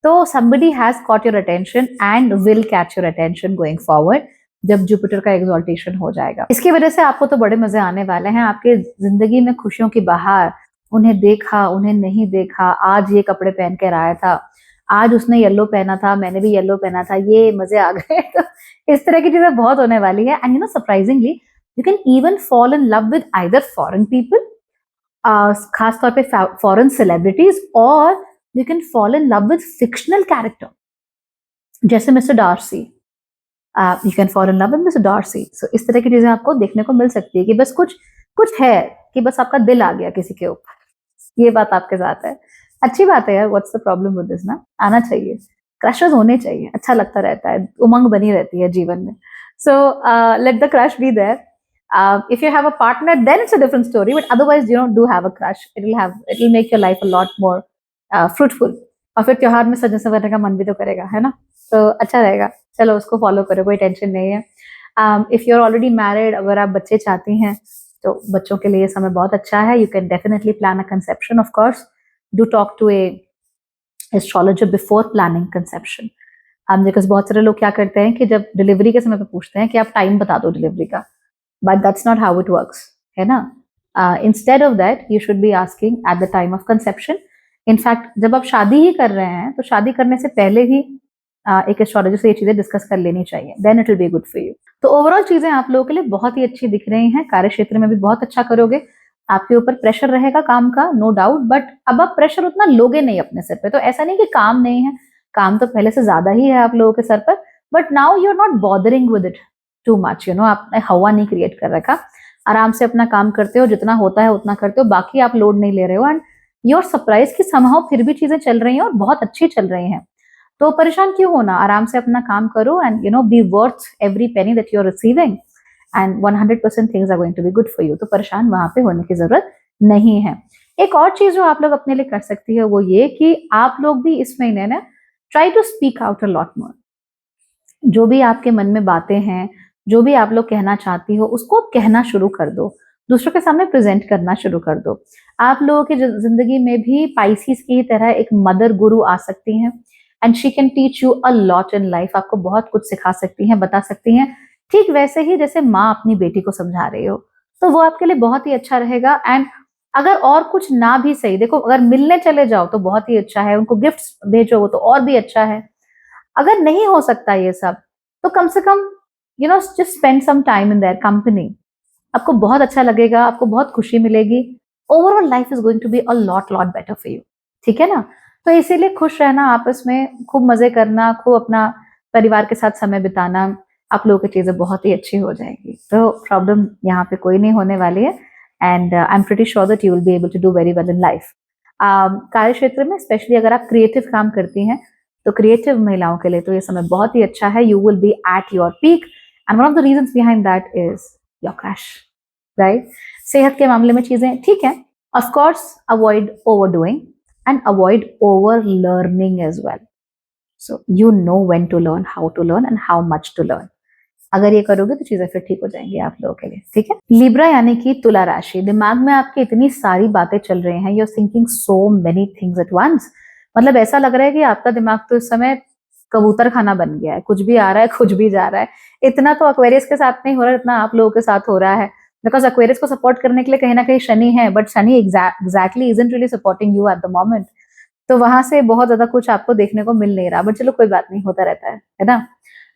तो somebody has caught your attention and will catch your attention going forward जब जुपिटर का एक्सॉल्टेशन हो जाएगा। इसकी वजह से आपको तो बड़े मजे आने वाले हैं, आपके जिंदगी में खुशियों की बहार। उन्हें देखा, उन्हें नहीं देखा, आज ये कपड़े पहन कर आया था, आज उसने येलो पहना था, मैंने भी येलो पहना था, ये मजे आ गए। तो इस तरह की चीजें बहुत होने वाली है। And you know surprisingly you can even fall in love with either foreign people, खास तौर पे फॉरेन सेलिब्रिटीज, और you can fall in love with fictional character जैसे mister Darcy. You can fall in love with mister Darcy. So इस तरह की चीजें आपको देखने को मिल सकती है कि बस कुछ कुछ है कि बस आपका दिल आ गया किसी के ऊपर, ये बात आपके साथ है। अच्छी बात है यार, what's the problem with this ना? आना चाहिए, क्रशेस होने चाहिए, अच्छा लगता रहता है, उमंग बनी रहती है जीवन में। So let the crush be there. If you have a partner, then it's a different story. But otherwise, do have a crush. It will make your life a lot more fruitful. और फिर त्योहार में सजने संवरने का मन भी तो करेगा, है ना? तो अच्छा रहेगा। चलो उसको फॉलो करो, कोई टेंशन नहीं है। If you are already married, अगर आप बच्चे चाहती हैं तो बच्चों के लिए समय बहुत अच्छा है। You can definitely plan a conception. Of course do talk to a astrologer before planning conception. Because बहुत सारे लोग क्या करते हैं कि जब डिलीवरी के समय पे पूछते हैं कि आप टाइम बता दो डिलीवरी का, but that's not how it works, है ना? Instead of that you should be asking at the time of conception. In fact जब आप शादी ही कर रहे हैं तो शादी करने से पहले ही एक एस्ट्रोलॉजर से ये चीजें डिस्कस कर लेनी चाहिए, then it will be good for you. तो ओवरऑल चीजें आप लोगों के लिए बहुत ही अच्छी दिख रही हैं, कार्य क्षेत्र में भी बहुत अच्छा करोगे। आपके ऊपर प्रेशर रहेगा काम का, नो डाउट, बट अब आप प्रेशर उतना लोगे नहीं अपने सर पे। तो ऐसा नहीं कि काम नहीं है, काम तो पहले से ज्यादा ही है आप लोगों के सर पर, but now you are not bothering with it too much, आपने हवा नहीं क्रिएट कर रखा। आराम से अपना काम करते हो, जितना होता है उतना करते हो, बाकी आप लोड नहीं ले रहे हो, एंड यू आर सरप्राइज कि समहाउ फिर भी चीजें चल रही हैं और बहुत अच्छी चल रही हैं। तो परेशान क्यों होना, आराम से अपना काम करो and be worth every penny that you are receiving, and 100% things are going to be good for you. तो परेशान वहां पे होने की जरूरत नहीं है। एक और चीज जो आप लोग अपने लिए कर सकती है वो ये कि आप लोग भी इस महीने ना try to speak out a lot more. जो भी आपके मन में बातें हैं, जो भी आप लोग कहना चाहती हो, उसको कहना शुरू कर दो, दूसरों के सामने प्रेजेंट करना शुरू कर दो। आप लोगों की जिंदगी में भी पाइसिस की तरह एक मदर गुरु आ सकती हैं, and she can teach you a lot in life. आपको बहुत कुछ सिखा सकती हैं, बता सकती हैं, ठीक वैसे ही जैसे माँ अपनी बेटी को समझा रही हो। तो वो आपके लिए बहुत ही अच्छा रहेगा। एंड अगर और कुछ ना भी सही, देखो अगर मिलने चले जाओ तो बहुत ही अच्छा है, उनको गिफ्ट्स भेजो वो तो और भी अच्छा है। अगर नहीं हो सकता ये सब, तो कम से कम just spend some time in their company. आपको बहुत अच्छा लगेगा, आपको बहुत खुशी मिलेगी। Overall life is going to be a lot lot better for you. ठीक है ना? तो इसीलिए खुश रहना आपस में, खूब मजे करना, खूब अपना परिवार के साथ समय बिताना, आप लोगों की चीजें बहुत ही अच्छी हो जाएंगी। तो प्रॉब्लम यहाँ पे कोई नहीं होने वाली है। And I am pretty sure that you will be able to do very well in life. कार्य क्षेत्र में स्पेशली अगर आप क्रिएटिव काम करती हैं, तो क्रिएटिव महिलाओं के लिए तो ये समय बहुत ही अच्छा है। You will be at your peak, and one of the reasons behind that is your crush, right? सेहत के मामले में चीजें ठीक है, of course avoid overdoing and avoid over learning as well. So you know when to learn, how to learn and how much to learn. अगर ये करोगे तो चीजें फिर ठीक हो जाएंगी आप लोगों के लिए। ठीक है? लिब्रा यानी कि तुला राशि, दिमाग में आपकी इतनी सारी बातें चल रही हैं, you are thinking so many things at once. मतलब ऐसा लग रहा है कि आपका दिमाग तो इस समय कबूतर खाना बन गया है, कुछ भी आ रहा है, कुछ भी जा रहा है। इतना तो एक्वेरियस के साथ नहीं हो रहा, इतना आप लोगों के साथ हो रहा है। बिकॉज एक्वेरियस को सपोर्ट करने के लिए कहीं ना कहीं शनि है, but Shani exactly isn't really supporting you at the moment. तो वहां से बहुत ज्यादा कुछ आपको देखने को मिल नहीं रहा, बट चलो कोई बात नहीं, होता रहता है ना?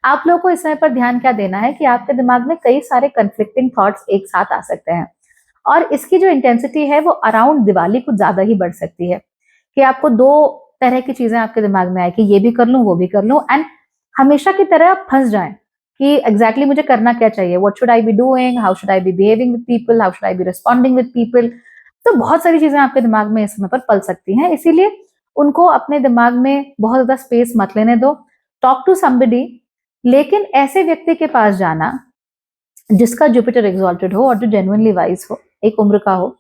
आप लोगों को इस समय पर ध्यान क्या देना है कि आपके दिमाग में कई सारे कंफ्लिक्टिंग थॉट्स एक साथ आ सकते हैं, और इसकी जो इंटेंसिटी है वो अराउंड दिवाली कुछ ज्यादा ही बढ़ सकती है, कि आपको दो तरह की चीजें आपके दिमाग में आए कि ये भी कर लूं वो भी कर लूं, एंड हमेशा की तरह आप फंस जाएं कि एग्जैक्टली मुझे करना क्या चाहिए, what should I be doing, how should I be behaving with people, how should I be responding with people. तो बहुत सारी चीजें आपके दिमाग में इस समय पर पल सकती हैं, इसीलिए उनको अपने दिमाग में बहुत ज्यादा स्पेस मत लेने दो। टॉक टू समबडी, लेकिन ऐसे व्यक्ति के पास जाना जिसका जुपिटर एग्जॉल्टेड हो और जो जेन्युइनली वाइज हो, एक उम्र का हो।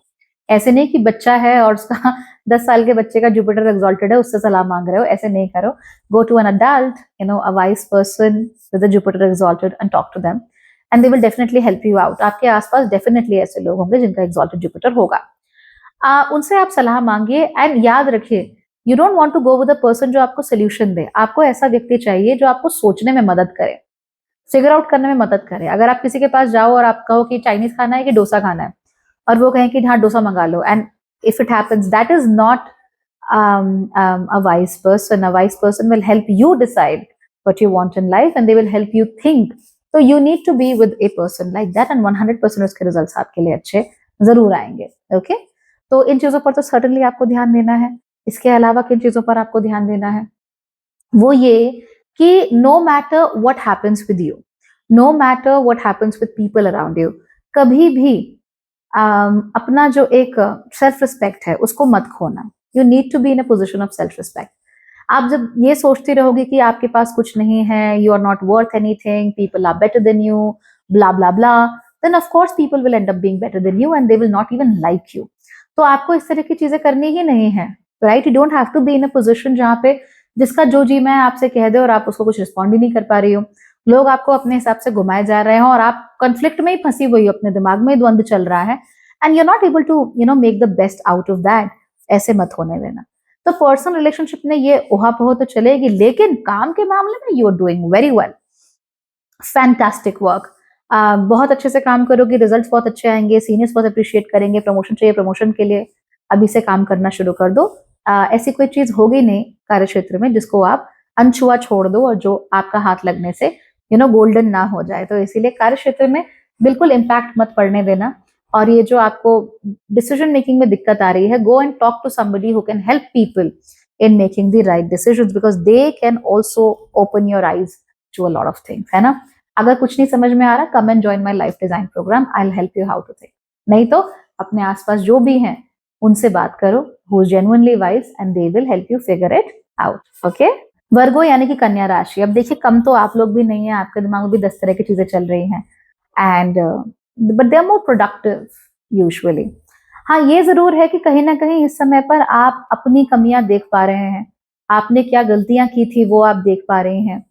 ऐसे नहीं कि बच्चा है और उसका 10 साल के बच्चे का जुपिटर एग्जॉल्टेड है, उससे सलाह मांग रहे हो, ऐसे नहीं करो। Go to an adult, a wise person with a Jupiter exalted and talk to them, and they will definitely help you out. आपके आसपास डेफिनेटली ऐसे लोग होंगे जिनका एग्जॉल्टेड जुपिटर होगा। उनसे आप सलाह मांगिए, एंड याद रखिए, you don't want to go with a person जो आपको सोल्यूशन दे। आपको ऐसा व्यक्ति चाहिए जो आपको सोचने में मदद करे, फिगर आउट करने में मदद करे। अगर आप किसी के पास जाओ और आप कहो कि चाइनीज खाना है कि डोसा खाना है, और वो कहें कि हाँ डोसा मंगा लो, and if it happens, that is not a wise person. A wise person will help you decide what you want in life, and they will help you think. So you need to be with a person like that, and 100% उसके results आपके लिए अच्छे जरूर आएंगे। Okay? तो इन चीजों पर तो सर्टनली आपको ध्यान देना है। इसके अलावा किन चीजों पर आपको ध्यान देना है? वो ये कि no matter what happens with you, no matter what happens with people around you, कभी भी अपना जो एक सेल्फ रिस्पेक्ट है उसको मत खोना। You need to be in a position of self respect. आप जब ये सोचती रहोगे कि आपके पास कुछ नहीं है, you are not worth anything, people are better than you, blah blah blah, then of course people will end up being better than you, and they will not even like you. तो आपको इस तरह की चीजें करनी ही नहीं है, right? You don't have to be in a position जहाँ पे जिसका जो जी मैं आपसे कह दे और आप उसको कुछ रिस्पॉन्ड ही नहीं कर पा रही हो। लोग आपको अपने हिसाब से घुमाए जा रहे हैं और आप कंफ्लिक्ट में ही फंसी हुई हो, अपने दिमाग में द्वंद चल रहा है, and you are not able to make the best out of that. ऐसे मत होने देना। तो पर्सनल रिलेशनशिप में ये ओहापोह तो चलेगी, लेकिन काम के मामले में you are doing very well, fantastic work. बहुत अच्छे से काम करोगे, रिजल्ट्स बहुत अच्छे आएंगे, सीनियर्स बहुत अप्रिशिएट करेंगे। प्रमोशन चाहिए, प्रमोशन के लिए अभी से काम करना शुरू कर दो। ऐसी कोई चीज होगी नहीं कार्य क्षेत्र में जिसको आप अनछुआ छोड़ दो और जो आपका हाथ लगने से गोल्डन ना हो जाए। तो इसीलिए कार्य क्षेत्र में बिल्कुल इम्पैक्ट मत पड़ने देना। और ये जो आपको डिसीजन मेकिंग में दिक्कत आ रही है, go and talk to somebody who can help people in making the right decisions, because they can also open your eyes to a lot of things, है ना? अगर कुछ नहीं समझ में आ रहा, come and join my life design program, I will help you how to think. नहीं तो अपने आसपास जो भी हैं उनसे बात करो, who is genuinely wise, and they will help you figure it out. Okay? Virgo यानी कि कन्या राशि, अब देखिए कम तो आप लोग भी नहीं है, आपके दिमाग में भी 10 तरह की चीजें चल रही हैं, and but they are more productive usually. हाँ, ये जरूर है कि कहीं ना कहीं इस समय पर आप अपनी कमियां देख पा रहे हैं, आपने क्या गलतियां की थी वो आप देख पा रही हैं।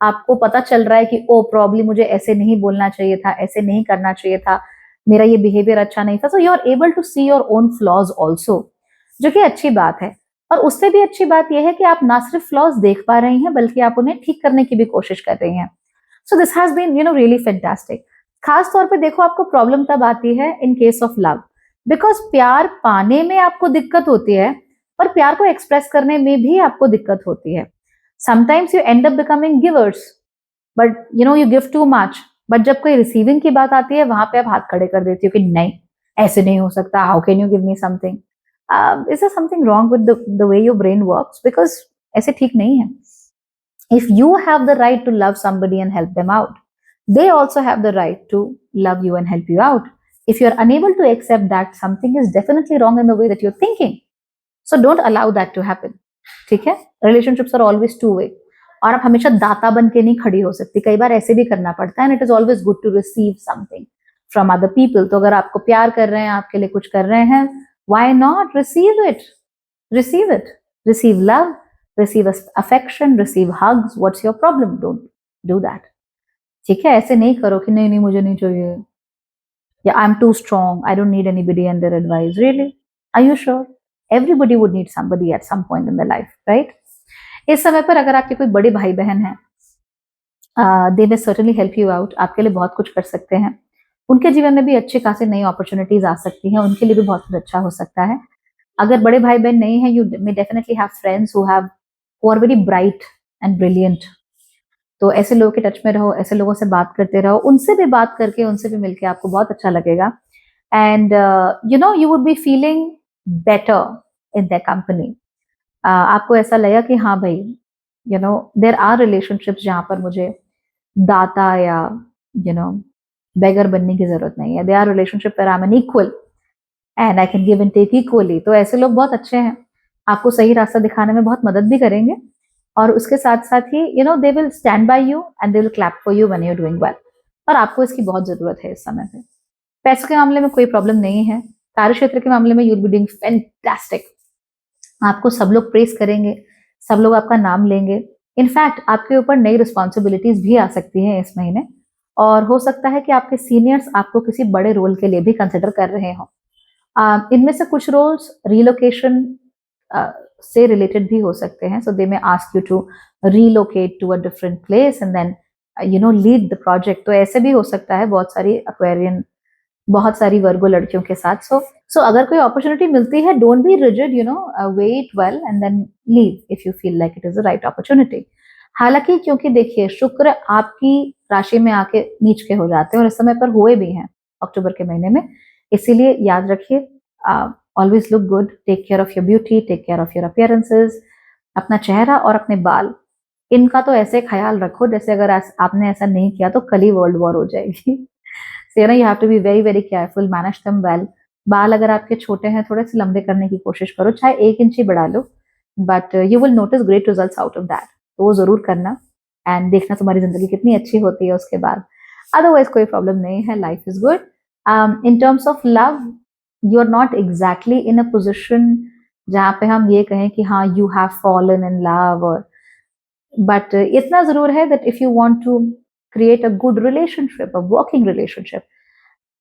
आपको पता चल रहा है कि ओ प्रॉब्लम मुझे ऐसे नहीं बोलना चाहिए था, ऐसे नहीं करना चाहिए था, मेरा ये बिहेवियर अच्छा नहीं था। So you are able to see your own flaws also, जो कि अच्छी बात है। और उससे भी अच्छी बात यह है कि आप ना सिर्फ फ्लॉज देख पा रही हैं बल्कि आप उन्हें ठीक करने की भी कोशिश कर रही हैं। So this has been really fantastic. खास तौर पे देखो आपको प्रॉब्लम तब आती है in case of love, because प्यार पाने में आपको दिक्कत होती है और प्यार को एक्सप्रेस करने में भी आपको दिक्कत होती है। Sometimes you and up becoming givers, but you give too much. But जब कोई रिसीविंग की बात आती है वहां पे आप हाथ खड़े कर देती हो कि नहीं, ऐसे नहीं हो सकता, how can you give me something. Is there something wrong with the way your brain works, because ऐसे ठीक नहीं है। If you have the right to love somebody and help them out, they also have the right to love you and help you out. If you're unable to accept that, something is definitely wrong in the way that you're thinking. So don't allow that to happen. ठीक है? Relationships are always two way. और आप हमेशा दाता बन के नहीं खड़ी हो सकती, कई बार ऐसे भी करना पड़ता है। And it is always good to receive something from other people. तो अगर आपको प्यार कर रहे हैं, आपके लिए कुछ कर रहे हैं, why not receive it? Receive it. Receive love, receive affection, receive hugs. What's your problem? Don't do that. ठीक है? ऐसे नहीं करो कि नहीं नहीं मुझे नहीं चाहिए, या I'm too strong, I don't need anybody and their advice. Really? Are you sure? Everybody would need somebody at some point in their life, right? इस समय पर अगर आपके कोई बड़े भाई बहन हैं, they may certainly help you out. आपके लिए बहुत कुछ कर सकते हैं। उनके जीवन में भी अच्छे खासे नई अपॉर्चुनिटीज आ सकती हैं, उनके लिए भी बहुत कुछ अच्छा हो सकता है। अगर बड़े भाई बहन नहीं है, you may definitely have friends who are very bright and brilliant. तो ऐसे लोगों के टच में रहो, ऐसे लोगों से बात करते रहो, उनसे भी बात करके, उनसे भी मिलके आपको बहुत अच्छा लगेगा। And you would be feeling better in their company. आपको ऐसा लगेगा कि हाँ भाई, देयर आर रिलेशनशिप्स जहाँ पर मुझे दाता या यू नो बेगर बनने की जरूरत नहीं है। They are relationship where I am an equal and I can give and take equally. तो ऐसे लोग बहुत अच्छे हैं, आपको सही रास्ता दिखाने में बहुत मदद भी करेंगे, और उसके साथ साथ ही they will stand by you and they will clap for you when you are doing well. और आपको इसकी बहुत जरूरत है इस समय पे। पैसों के मामले में कोई प्रॉब्लम नहीं है। कार्य क्षेत्र के मामले में you will be doing fantastic. आपको सब लोग प्रेस करेंगे, सब लोग आपका नाम लेंगे। इनफैक्ट आपके ऊपर नई रिस्पॉन्सिबिलिटीज भी आ सकती हैं इस महीने, और हो सकता है कि आपके सीनियर्स आपको किसी बड़े रोल के लिए भी कंसिडर कर रहे हो। इनमें से कुछ रोल्स रिलोकेशन से रिलेटेड भी हो सकते हैं। So they may ask you to relocate to a different place and then lead the project. तो ऐसे भी हो सकता है बहुत सारी एक्वेरियन, बहुत सारी वर्गो लड़कियों के साथ। सो अगर कोई अपॉर्चुनिटी मिलती है, don't be rigid, wait well and then leave if you feel like it is the right opportunity. हालांकि क्योंकि देखिए शुक्र आपकी राशि में आके नीच के हो जाते हैं, और इस समय पर हुए भी हैं अक्टूबर के महीने में। इसीलिए याद रखिए, always look good, take care of your beauty, take care of your appearances. अपना चेहरा और अपने बाल, इनका तो ऐसे ख्याल रखो जैसे अगर आपने ऐसा नहीं किया तो कल ही वर्ल्ड वॉर हो जाएगी। So you have to be very very careful, manage them well. बाल अगर आपके छोटे हैं, थोड़े से लंबे करने की कोशिश करो, चाहे 1 इंच ही बढ़ा लो, but you will notice great results out of that. तो वो जरूर करना एंड देखना तुम्हारी जिंदगी कितनी अच्छी होती है उसके बाद। अदरवाइज कोई प्रॉब्लम नहीं है, life is good. In terms of love, you are not exactly in a position जहाँ पे हम ये कहें कि हाँ you have fallen in love, और बट इतना जरूर है that if you want to create a good relationship, a working relationship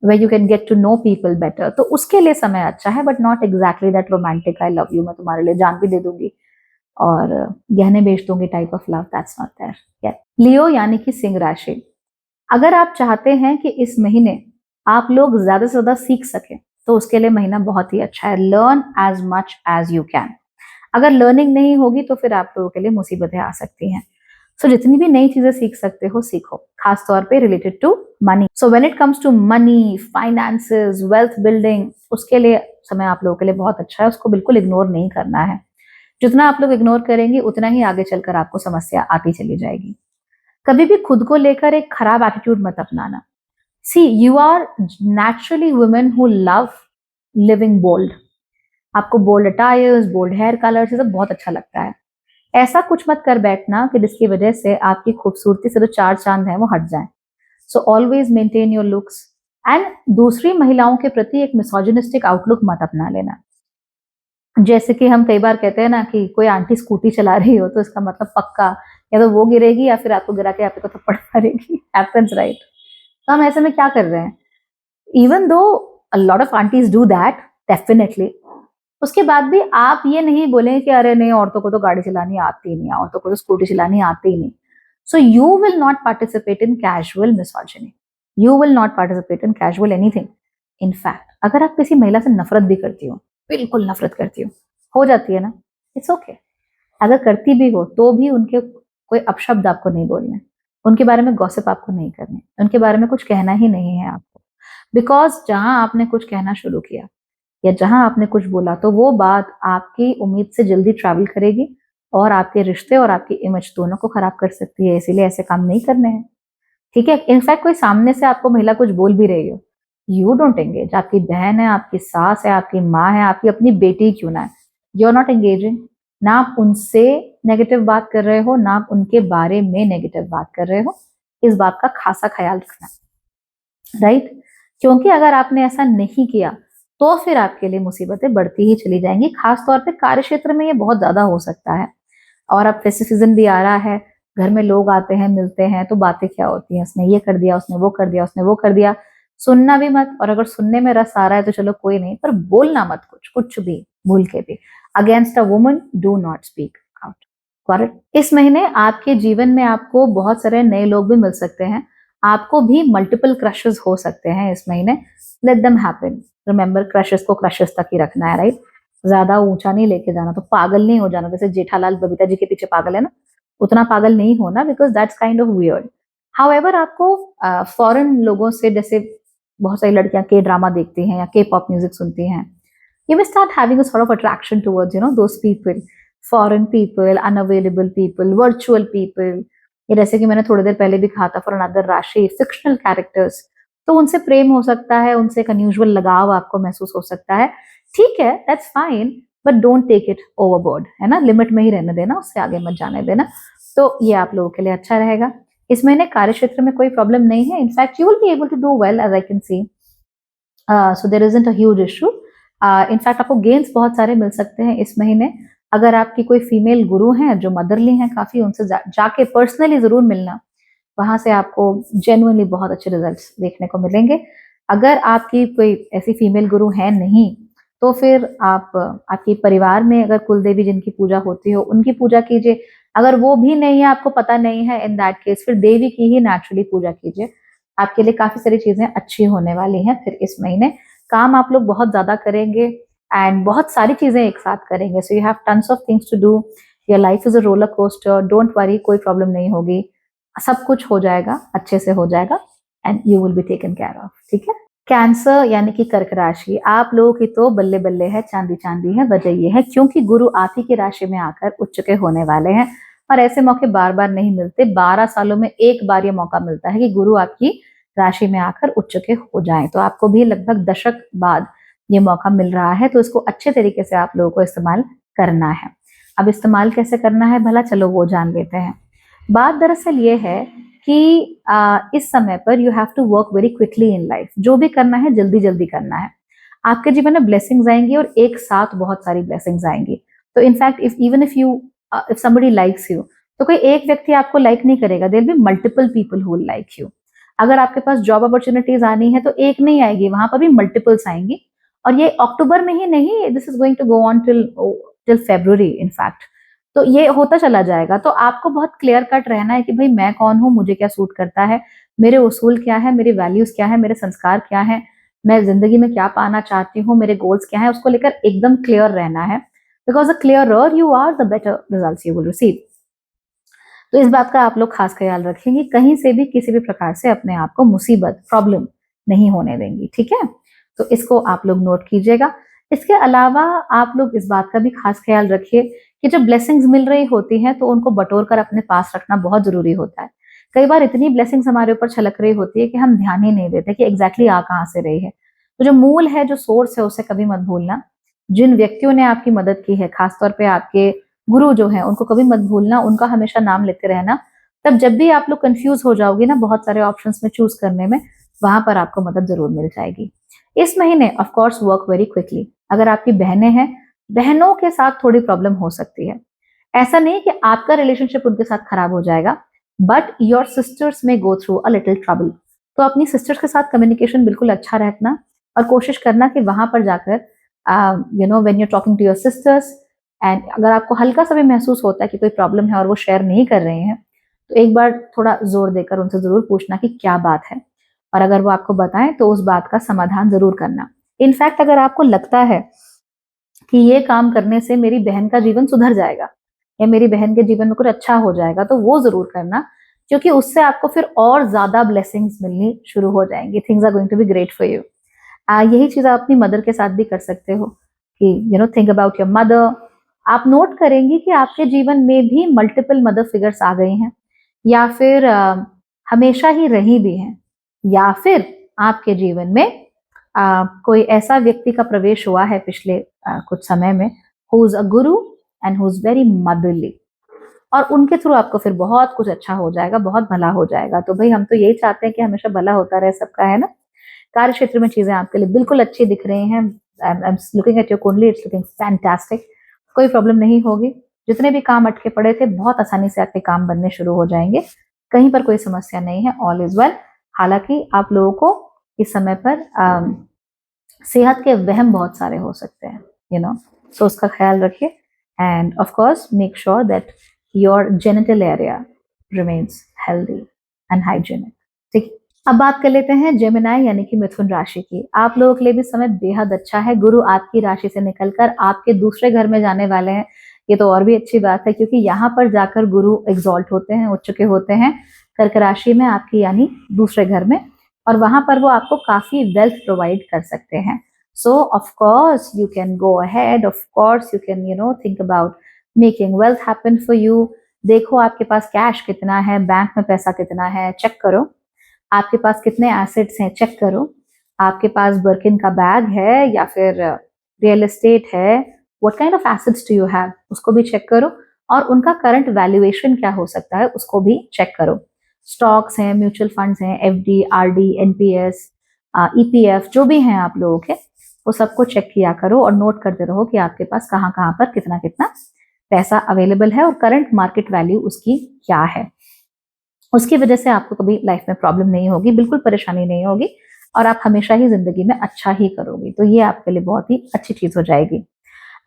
where you can get to know people better, तो उसके लिए समय अच्छा है, but not exactly that romantic I love you, मैं तुम्हारे लिए जान भी दे दूंगी और गहने बेच दूंगी type of love, that's not there yet. लियो यानी कि सिंह राशि, अगर आप चाहते हैं कि इस महीने आप लोग ज्यादा से ज्यादा सीख सके तो उसके लिए महीना बहुत ही अच्छा है। Learn as much as you can. अगर लर्निंग नहीं होगी तो फिर आप लोगों के लिए मुसीबतें आ सकती हैं। सो जितनी भी नई चीजें सीख सकते हो सीखो, खास तौर पे related to money. So when it comes to money, finances, wealth building, उसके लिए समय आप लोगों के लिए बहुत अच्छा है, उसको बिल्कुल इग्नोर नहीं करना है। जितना आप लोग इग्नोर करेंगे उतना ही आगे चलकर आपको समस्या आती चली जाएगी। कभी भी खुद को लेकर एक खराब एटीट्यूड मत अपनाना। See you are naturally women who love living bold. आपको bold attires, bold hair colours, ये सब बहुत अच्छा लगता है। ऐसा कुछ मत कर बैठना कि जिसकी वजह से आपकी खूबसूरती से जो 4 चांद है वो हट जाए। So always maintain your looks and दूसरी महिलाओं के प्रति एक मिसोजिनिस्टिक आउटलुक मत अपना लेना। जैसे कि हम कई बार कहते हैं ना कि कोई आंटी स्कूटी चला रही हो तो इसका मतलब पक्का या तो वो गिरेगी या फिर आपको गिरा के आपको थप्पड़ मारेगी। Happens, right? तो हम ऐसे में क्या कर रहे हैं? Even though a lot of aunties do that, definitely, उसके बाद भी आप ये नहीं बोलें कि अरे नहीं, औरतों को तो गाड़ी चलानी आती ही नहीं, औरतों को तो स्कूटी चलानी आती ही नहीं। So you will not participate in casual misogyny, you will not participate in casual anything. In fact अगर आप किसी महिला से नफरत भी करती हो, बिल्कुल नफरत करती हो जाती है ना, इट्स ओके। अगर करती भी हो तो भी उनके कोई अपशब्द आपको नहीं बोलने, उनके बारे में गॉसिप आपको नहीं करने, उनके बारे में कुछ कहना ही नहीं है आपको। बिकॉज जहां आपने कुछ कहना शुरू किया या जहां आपने कुछ बोला तो वो बात आपकी उम्मीद से जल्दी ट्रैवल करेगी और आपके रिश्ते और आपकी इमेज दोनों को खराब कर सकती है। इसीलिए ऐसे काम नहीं करने हैं, ठीक है? इनफैक्ट कोई सामने से आपको महिला कुछ बोल भी रही हो, यू डोंट एंगेज। आपकी बहन है, आपकी सास है, आपकी माँ है, आपकी अपनी बेटी क्यों ना है, यू आर नॉट एंगेजिंग। ना आप उनसे नेगेटिव बात कर रहे हो, ना आप उनके बारे में नेगेटिव बात कर रहे हो। इस बात का खासा ख्याल रखना, राइट? क्योंकि अगर आपने ऐसा नहीं किया तो फिर आपके लिए मुसीबतें बढ़ती ही चली जाएंगी। खास तौर पे कार्य क्षेत्र में ये बहुत ज्यादा हो सकता है। और अब फेस्टिव सीजन भी आ रहा है, घर में लोग आते हैं, मिलते हैं, तो बातें क्या होती हैं, उसने ये कर दिया, उसने वो कर दिया, उसने वो कर दिया। सुनना भी मत, और अगर सुनने में रस आ रहा है तो चलो कोई नहीं, पर बोलना मत कुछ कुछ भी, भूल के भी। Against a woman do not speak out. Correct? इस महीने आपके जीवन में आपको बहुत सारे नए लोग भी मिल सकते हैं, आपको भी मल्टीपल क्रशेस हो सकते हैं इस महीने। Let them happen. Remember, crushes को क्रशेस तक ही रखना है, राइट? ज्यादा ऊंचा नहीं लेके जाना, तो पागल नहीं हो जाना जैसे जेठालाल बबीता जी के पीछे पागल है ना, उतना पागल नहीं होना, because that's kind of weird. However आपको फॉरेन लोगों से, जैसे बहुत सारी लड़कियां के ड्रामा देखती हैं या के पॉप म्यूजिक सुनती हैं, you may start having a sort of attraction towards those people, foreign people, unavailable people, virtual people। ये जैसे कि मैंने थोड़ी देर पहले भी कहा था, फॉर अनदर राशि फिक्शनल कैरेक्टर्स, तो उनसे प्रेम हो सकता है, उनसे एक अनयूजुअल लगाव आपको महसूस हो सकता है। ठीक है, that's fine, but don't take it overboard, है ना? लिमिट में ही रहने देना, उससे आगे मत जाने देना। तो ये आप लोगों के लिए अच्छा रहेगा। इस महीने कार्य क्षेत्र में कोई प्रॉब्लम नहीं है। In fact you will be able to do well, as I can see. So there isn't a huge issue. In fact आपको गेन्स बहुत सारे मिल सकते हैं इस महीने। अगर आपकी कोई फीमेल गुरु हैं जो मदरली हैं काफी, उनसे जाके पर्सनली जरूर मिलना, वहां से आपको जेन्युइनली बहुत अच्छे रिजल्ट्स देखने को मिलेंगे। अगर आपकी कोई ऐसी फीमेल गुरु है नहीं, तो फिर आप आपकी परिवार में अगर कुल देवी जिनकी पूजा होती हो उनकी पूजा कीजिए। अगर वो भी नहीं है, आपको पता नहीं है, इन दैट केस फिर देवी की ही नेचुरली पूजा कीजिए। आपके लिए काफी सारी चीजें अच्छी होने वाली हैं फिर इस महीने। काम आप लोग बहुत ज्यादा करेंगे एंड बहुत सारी चीजें एक साथ करेंगे। So you have tons of things to do. Your life is a roller coaster. Don't worry, कोई प्रॉब्लम नहीं होगी, सब कुछ हो जाएगा, अच्छे से हो जाएगा, and you will be taken care of. ठीक है? कैंसर यानी कि कर्क राशि, आप लोगों की तो बल्ले बल्ले है, चांदी चांदी है। वजह ये है क्योंकि गुरु आप ही की राशि में आकर उच्च के होने वाले हैं, और ऐसे मौके बार बार नहीं मिलते। 12 सालों में एक बार ये मौका मिलता है कि गुरु आपकी राशि में आकर उच्च के हो जाएं। तो आपको भी लगभग दशक बाद ये मौका मिल रहा है, तो इसको अच्छे तरीके से आप लोगों को इस्तेमाल करना है। अब इस्तेमाल कैसे करना है भला, चलो वो जान लेते हैं। बात दरअसल ये है कि इस समय पर you have to work very quickly in life. जो भी करना है जल्दी जल्दी करना है। आपके जीवन में ब्लेसिंग्स आएंगी और एक साथ बहुत सारी ब्लेसिंग्स आएंगी। तो in fact if somebody likes you, तो कोई एक व्यक्ति आपको लाइक नहीं करेगा, there be multiple people who will like you. अगर आपके पास जॉब अपॉर्चुनिटीज आनी है तो एक नहीं आएगी, वहां पर भी मल्टीपल्स आएंगी। और ये अक्टूबर में ही नहीं, this is going to go on till till February in fact. तो ये होता चला जाएगा। तो आपको बहुत क्लियर कट रहना है कि भाई मैं कौन हूँ, मुझे क्या सूट करता है, मेरे उसूल क्या है, मेरी वैल्यूज क्या है, मेरे संस्कार क्या है, मैं जिंदगी में क्या पाना चाहती हूँ, मेरे गोल्स क्या है, उसको लेकर एकदम क्लियर रहना है। Because the clearer you are, the better results you will receive. तो इस बात का आप लोग खास ख्याल रखेंगे, कहीं से भी किसी भी प्रकार से अपने आप को मुसीबत, प्रॉब्लम नहीं होने देंगी। ठीक है? तो इसको आप लोग नोट कीजिएगा। इसके अलावा आप लोग इस बात का भी खास ख्याल रखिए कि जब ब्लेसिंग्स मिल रही होती हैं तो उनको बटोर कर अपने पास रखना बहुत जरूरी होता है। कई बार इतनी ब्लेसिंग्स हमारे ऊपर छलक रही होती है कि हम ध्यान ही नहीं देते कि एग्जैक्टली आ कहाँ से रही है। तो जो मूल है, जो सोर्स है, उसे कभी मत भूलना। जिन व्यक्तियों ने आपकी मदद की है, खासतौर पे आपके गुरु जो है, उनको कभी मत भूलना, उनका हमेशा नाम लेते रहना। तब जब भी आप लोग कंफ्यूज हो जाओगे ना बहुत सारे ऑप्शंस में चूज करने में, वहां पर आपको मदद जरूर मिल जाएगी। इस महीने of course work very quickly. अगर आपकी बहनें हैं बहनों के साथ थोड़ी प्रॉब्लम हो सकती है। ऐसा नहीं कि आपका रिलेशनशिप उनके साथ खराब हो जाएगा, बट योर सिस्टर्स में go through a little trouble. तो अपनी सिस्टर्स के साथ कम्युनिकेशन बिल्कुल अच्छा रखना और कोशिश करना कि वहां पर जाकर when you're talking to your sisters, and अगर आपको हल्का सा भी महसूस होता है कि कोई प्रॉब्लम है और वो शेयर नहीं कर रहे हैं, तो एक बार थोड़ा जोर देकर उनसे जरूर पूछना कि क्या बात है, और अगर वो आपको बताएं तो उस बात का समाधान जरूर करना। इनफैक्ट अगर आपको लगता है कि ये काम करने से मेरी बहन का जीवन सुधर जाएगा या मेरी बहन के जीवन में कुछ अच्छा हो जाएगा, तो वो जरूर करना, क्योंकि उससे आपको फिर और ज्यादा ब्लेसिंग्स मिलनी शुरू हो जाएंगी। Things are going to be great for you. यही चीज आप अपनी मदर के साथ भी कर सकते हो कि थिंक अबाउट योर मदर। आप नोट करेंगी कि आपके जीवन में भी मल्टीपल मदर फिगर्स आ गई हैं, या फिर हमेशा ही रही भी हैं, या फिर आपके जीवन में कोई ऐसा व्यक्ति का प्रवेश हुआ है पिछले कुछ समय में, who is a Guru and who is very motherly, और उनके थ्रू आपको फिर बहुत कुछ अच्छा हो जाएगा, बहुत भला हो जाएगा। तो भाई हम तो यही चाहते हैं कि हमेशा भला होता रहे सबका, है ना। कार्य क्षेत्र में चीजें आपके लिए बिल्कुल अच्छी दिख रही हैं। I am looking at your कुंडली, इट्स लुकिंग फैंटास्टिक। कोई प्रॉब्लम नहीं होगी। जितने भी काम अटके पड़े थे बहुत आसानी से आपके काम बनने शुरू हो जाएंगे। कहीं पर कोई समस्या नहीं है, ऑल इज वेल। हालांकि आप लोगों को इस समय पर सेहत के वहम बहुत सारे हो सकते हैं, सो उसका ख्याल रखिए, end of course make sure that your genital area remains healthy and hygienic. ठीक। अब बात कर लेते हैं जेमिनाई यानी कि मिथुन राशि की। आप लोगों के लिए भी समय बेहद अच्छा है। गुरु आपकी राशि से निकलकर आपके दूसरे घर में जाने वाले हैं। ये तो और भी अच्छी बात है, क्योंकि यहाँ पर जाकर गुरु एग्जॉल्ट होते हैं, उच्च के होते हैं कर्क राशि में आपकी, यानी दूसरे घर में, और वहां पर वो आपको काफी वेल्थ प्रोवाइड कर सकते हैं। सो of course you can go ahead, of course you can think about making wealth happen for you. देखो आपके पास कैश कितना है, बैंक में पैसा कितना है, चेक करो। आपके पास कितने एसेट्स हैं, चेक करो। आपके पास बर्किन का बैग है या फिर रियल एस्टेट है, what kind of assets do you have, उसको भी चेक करो। और उनका करंट वैल्यूएशन क्या हो सकता है, उसको भी चेक करो। स्टॉक्स हैं, म्यूचुअल फंड्स हैं, एफडी, आरडी, एनपीएस, ईपीएफ, जो भी हैं आप लोगों के, वो सबको चेक किया करो और नोट करते रहो कि आपके पास कहाँ कहाँ पर कितना कितना पैसा अवेलेबल है और करंट मार्केट वैल्यू उसकी क्या है। उसकी वजह से आपको कभी लाइफ में प्रॉब्लम नहीं होगी, बिल्कुल परेशानी नहीं होगी, और आप हमेशा ही जिंदगी में अच्छा ही करोगे। तो ये आपके लिए बहुत ही अच्छी चीज हो जाएगी।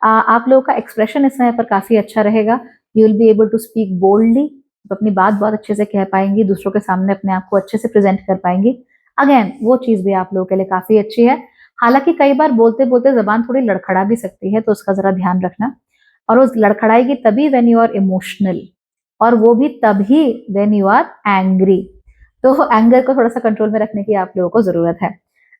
आप लोगों का एक्सप्रेशन इस समय पर काफी अच्छा रहेगा। You will be able to speak boldly, तो अपनी बात बहुत अच्छे से कह पाएंगी, दूसरों के सामने अपने आप को अच्छे से प्रेजेंट कर पाएंगी। अगेन वो चीज भी आप लोगों के लिए काफी अच्छी है। हालांकि कई बार बोलते बोलते जबान थोड़ी लड़खड़ा भी सकती है, तो उसका जरा ध्यान रखना। और उस लड़खड़ाएगी तभी व्हेन यू आर इमोशनल, और वो भी तभी व्हेन यू आर एंग्री। तो एंगर को थोड़ा सा कंट्रोल में रखने की आप लोगों को जरूरत है।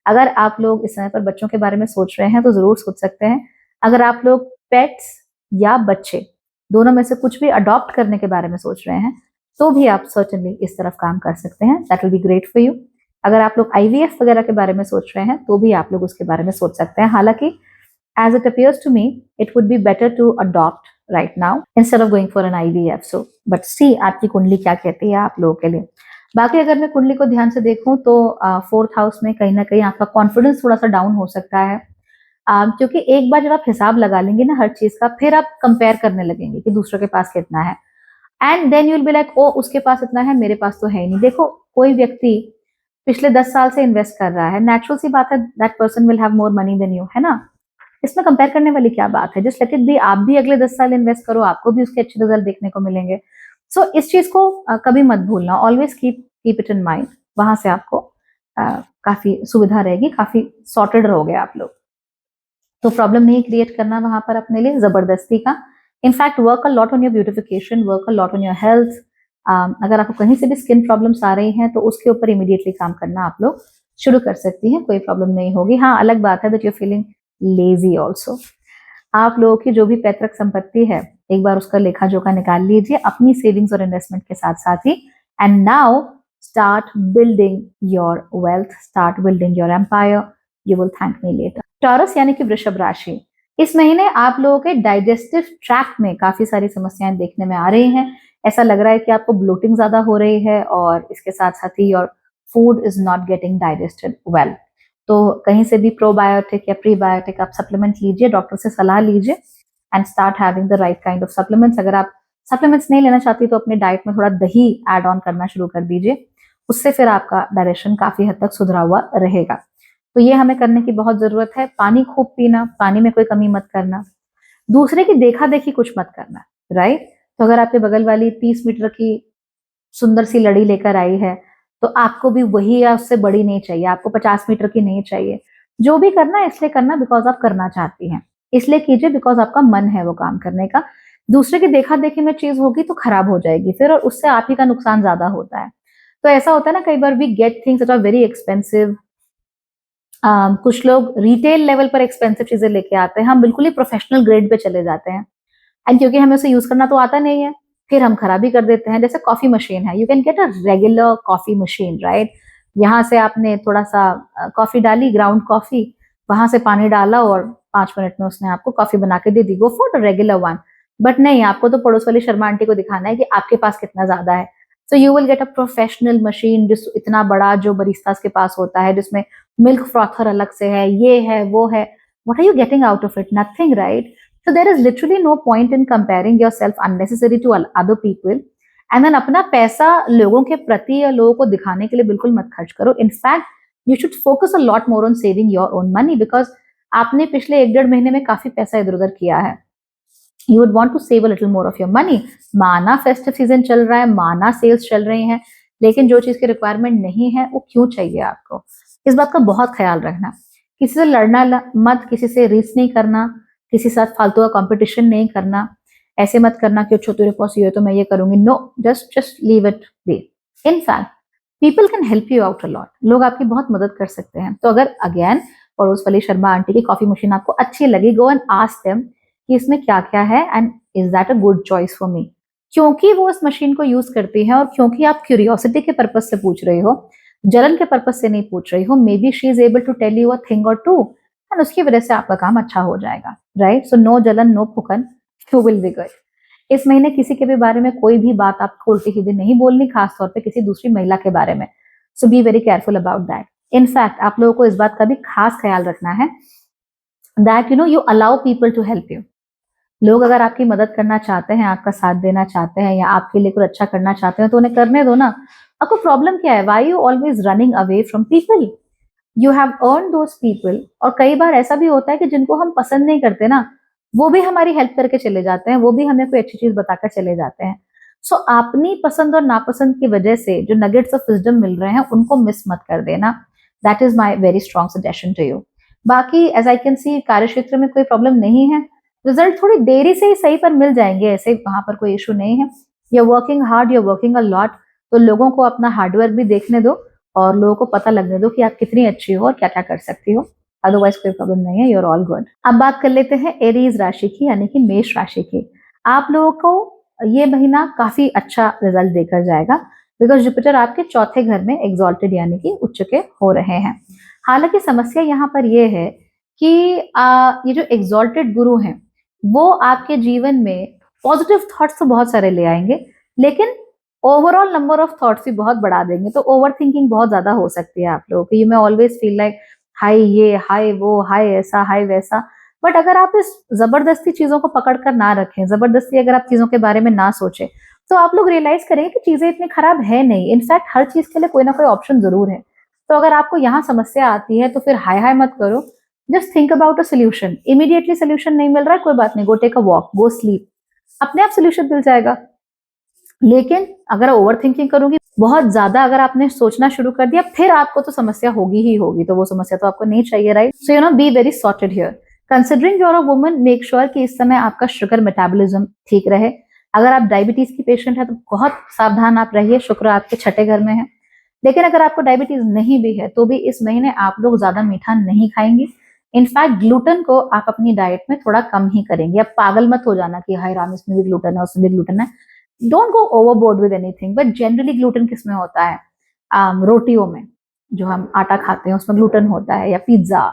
अगर आप लोग इस समय पर बच्चों के बारे में सोच रहे हैं तो जरूर सोच सकते हैं। अगर आप लोग पेट्स या बच्चे दोनों में से कुछ भी अडॉप्ट करने के बारे में सोच रहे हैं, तो भी आप सर्टेनली इस तरफ काम कर सकते हैं। That will be great for you. अगर आप लोग आईवीएफ वगैरह के बारे में सोच रहे हैं, तो भी आप लोग उसके बारे में सोच सकते हैं। हालांकि as it appears to me, it would be better to adopt right now instead of going for an IVF. So, but see आपकी कुंडली क्या कहती है आप लोगों के लिए। बाकी अगर मैं कुंडली को ध्यान से देखूं तो 4th हाउस में कहीं ना कहीं आपका कॉन्फिडेंस थोड़ा सा डाउन हो सकता है, क्योंकि एक बार जब आप हिसाब लगा लेंगे ना हर चीज का, फिर आप कंपेयर करने लगेंगे कि दूसरों के पास कितना है, and then you will be like, ओ उसके पास इतना है, मेरे पास तो है ही नहीं। देखो, कोई व्यक्ति पिछले 10 साल से इन्वेस्ट कर रहा है, नेचुरल सी बात है that person will have more money than you, है ना। इसमें कंपेयर करने वाली क्या बात है। जस्ट लेट इट बी, आप भी अगले 10 साल इन्वेस्ट करो, आपको भी उसके अच्छे रिजल्ट देखने को मिलेंगे। सो इस चीज को कभी मत भूलना, always keep it in mind. वहां से आपको काफी सुविधा रहेगी, काफी सॉर्टेड रहोगे आप लोग। तो प्रॉब्लम नहीं क्रिएट करना वहां पर अपने लिए जबरदस्ती का। In fact work a lot on your beautification, work a lot on your health. अगर आपको कहीं से भी स्किन प्रॉब्लम्स आ रही हैं तो उसके ऊपर इमीडिएटली काम करना आप लोग शुरू कर सकती हैं, कोई प्रॉब्लम नहीं होगी। हाँ, अलग बात है that you feeling lazy also. आप लोगों की जो भी पैतृक संपत्ति है, एक बार उसका लेखा जोखा निकाल लीजिए अपनी सेविंग्स और इन्वेस्टमेंट के साथ साथ ही, and now start building your wealth, start building your empire. You will thank me later. Taurus यानी कि वृषभ राशि, इस महीने आप लोगों के डाइजेस्टिव ट्रैक्ट में काफी सारी समस्याएं देखने में आ रही हैं। ऐसा लग रहा है कि आपको ब्लोटिंग ज्यादा हो रही है, और इसके साथ साथ ही your food is not getting digested well. तो कहीं से भी प्रोबायोटिक या प्रीबायोटिक आप सप्लीमेंट लीजिए, डॉक्टर से सलाह लीजिए and start having the right kind of supplements. अगर आप सप्लीमेंट्स नहीं लेना चाहती तो अपने डाइट में थोड़ा दही ऐड ऑन करना शुरू कर दीजिए, उससे फिर आपका डायरेक्शन काफी हद तक सुधरा हुआ रहेगा। तो ये हमें करने की बहुत जरूरत है। पानी खूब पीना, पानी में कोई कमी मत करना, दूसरे की देखा देखी कुछ मत करना, राइट। तो अगर आपके बगल वाली 30 मीटर की सुंदर सी लड़ी लेकर आई है तो आपको भी वही या उससे बड़ी नहीं चाहिए, आपको 50 मीटर की नहीं चाहिए। जो भी करना है इसलिए करना बिकॉज आप करना चाहती हैं, इसलिए कीजिए बिकॉज आपका मन है वो काम करने का। दूसरे की देखा देखी में चीज होगी तो खराब हो जाएगी फिर, और उससे आप ही का नुकसान ज्यादा होता है। तो ऐसा होता है ना, कई बार we get things that are very expensive. कुछ लोग रिटेल लेवल पर एक्सपेंसिव चीजें लेके आते हैं, हम बिल्कुल ही प्रोफेशनल ग्रेड पे चले जाते हैं, एंड क्योंकि हमें उसे यूज करना तो आता नहीं है फिर हम खराबी कर देते हैं। जैसे कॉफी मशीन है, you can get a regular coffee machine, right. यहाँ से आपने थोड़ा सा कॉफी डाली, ग्राउंड कॉफी, वहां से पानी डाला और 5 मिनट में उसने आपको कॉफी बना के दे दी, go for the regular one. But नहीं, आपको तो पड़ोस वाली शर्मा आंटी को दिखाना है कि आपके पास कितना ज्यादा है। So you will get a professional machine, जिस इतना बड़ा जो बरिस्तास के पास होता है, जिसमें मिल्क फ्रॉथर अलग से है, ये है वो है। What are you getting out of it? Nothing, right. So there is literally no point in comparing yourself unnecessary to other people. And then अपना पैसा लोगों के प्रति या लोगों को दिखाने के लिए बिल्कुल मत खर्च करो। In fact, you should focus a lot more on saving your own money because आपने पिछले 1-1.5 महीने में काफी पैसा इधर उधर किया है। You would want to save a little more of your money. माना फेस्टिव सीजन चल रहा है, माना सेल्स चल रही हैं, लेकिन जो चीज की रिक्वायरमेंट नहीं है वो क्यों चाहिए आपको, इस बात का बहुत ख्याल रखना। किसी से लड़ना मत, किसी से रीस नहीं करना, किसी साथ फालतू का कंपटीशन नहीं करना। ऐसे मत करना कि अच्छा तेरे पास ये है तो मैं ये करूंगी, no, just leave it be. In fact people can help you out a lot, लोग आपकी बहुत मदद कर सकते हैं। तो अगर अगेन पड़ोस वाली शर्मा आंटी की कॉफी मशीन आपको अच्छी लगी, गो एंड आस्क देम कि इसमें क्या क्या है and is that a good choice for me. क्योंकि वो इस मशीन को यूज करती है और क्योंकि आप क्यूरियोसिटी के पर्पज से पूछ रही हो, जलन के पर्पज से नहीं पूछ रही हो, maybe she is able to tell you a thing or two, and उसकी वजह से आपका काम अच्छा हो जाएगा, राइट। सो नो जलन, नो फुकन, यू विल बी गुड। इस महीने किसी के भी बारे में कोई भी बात आपको उल्टी सीधी नहीं बोलनी, खासतौर पे किसी दूसरी महिला के बारे में। So be very careful about that. In fact आप लोगों को इस बात का भी खास ख्याल रखना है that you allow people to help you. लोग अगर आपकी मदद करना चाहते हैं, आपका साथ देना चाहते हैं या आपके लिए कुछ अच्छा करना चाहते हैं तो उन्हें करने दो ना। आपको प्रॉब्लम क्या है? Why you always running away from people? You have earn those people. और कई बार ऐसा भी होता है कि जिनको हम पसंद नहीं करते ना, वो भी हमारी हेल्प करके चले जाते हैं, वो भी हमें कोई अच्छी चीज बताकर चले जाते हैं। सो अपनी पसंद और नापसंद की वजह से जो नगेट्स ऑफ विजडम मिल रहे हैं उनको मिस मत कर देना। That is my very strong suggestion to you. बाकी एज आई कैन सी कार्य क्षेत्र में कोई प्रॉब्लम नहीं है, रिजल्ट थोड़ी देरी से ही सही पर मिल जाएंगे, ऐसे वहां पर कोई इशू नहीं है। You are working hard, you are working a lot, तो लोगों को अपना हार्डवर्क भी देखने दो और लोगों को पता लगने दो कि आप कितनी अच्छी हो और क्या क्या कर सकती हो। अदरवाइज कोई प्रॉब्लम नहीं है, यू आर ऑल गुड। अब बात कर लेते हैं एरीज राशि की, यानी कि मेष राशि की। आप लोगों को ये महीना काफी अच्छा रिजल्ट देकर जाएगा बिकॉज जुपिटर आपके चौथे घर में एग्जॉल्टेड यानी कि उच्च के हो रहे हैं। हालांकि समस्या यहाँ पर यह है कि ये जो एग्जॉल्टेड गुरु हैं वो आपके जीवन में पॉजिटिव थॉट्स तो बहुत सारे ले आएंगे, लेकिन ओवरऑल नंबर ऑफ थॉट्स भी बहुत बढ़ा देंगे। तो ओवर थिंकिंग बहुत ज्यादा हो सकती है आप लोगों की। You may always feel like हाय ये, हाय वो, हाय ऐसा, हाय वैसा। बट अगर आप इस जबरदस्ती चीजों को पकड़ कर ना रखें, जबरदस्ती अगर आप चीजों के बारे में ना सोचें, तो आप लोग रियलाइज करेंगे कि चीजें इतनी खराब है नहीं। इनफैक्ट हर चीज के लिए कोई ना कोई ऑप्शन जरूर है। तो अगर आपको यहाँ समस्या आती है तो फिर हाय हाय मत करो, just think about a solution. Immediately solution नहीं मिल रहा है, कोई बात नहीं, go take a walk, go sleep, अपने आप सोल्यूशन मिल जाएगा। लेकिन अगर ओवर थिंकिंग करूंगी, बहुत ज्यादा अगर आपने सोचना शुरू कर दिया, फिर आपको तो समस्या होगी ही होगी। तो वो समस्या तो आपको नहीं चाहिए, right. So be very sorted here. Considering you're a woman, make sure कि इस समय आपका शुगर मेटाबॉलिज्म ठीक रहे। अगर आप डायबिटीज की पेशेंट है तो बहुत सावधान आप रहिए, शुक्र आपके छठे घर में है। लेकिन अगर आपको डायबिटीज नहीं भी है तो भी इस महीने आप लोग ज्यादा मीठा नहीं खाएंगे। इनफैक्ट ग्लूटेन को आप अपनी डाइट में थोड़ा कम ही करेंगे। अब पागल मत हो जाना कि हाय राम इसमें भी ग्लूटेन है उसमें भी ग्लूटेन है। Don't go overboard with anything, but generally gluten किसमें होता है? रोटियों में जो हम आटा खाते हैं उसमें ग्लूटेन होता है, या पिज्जा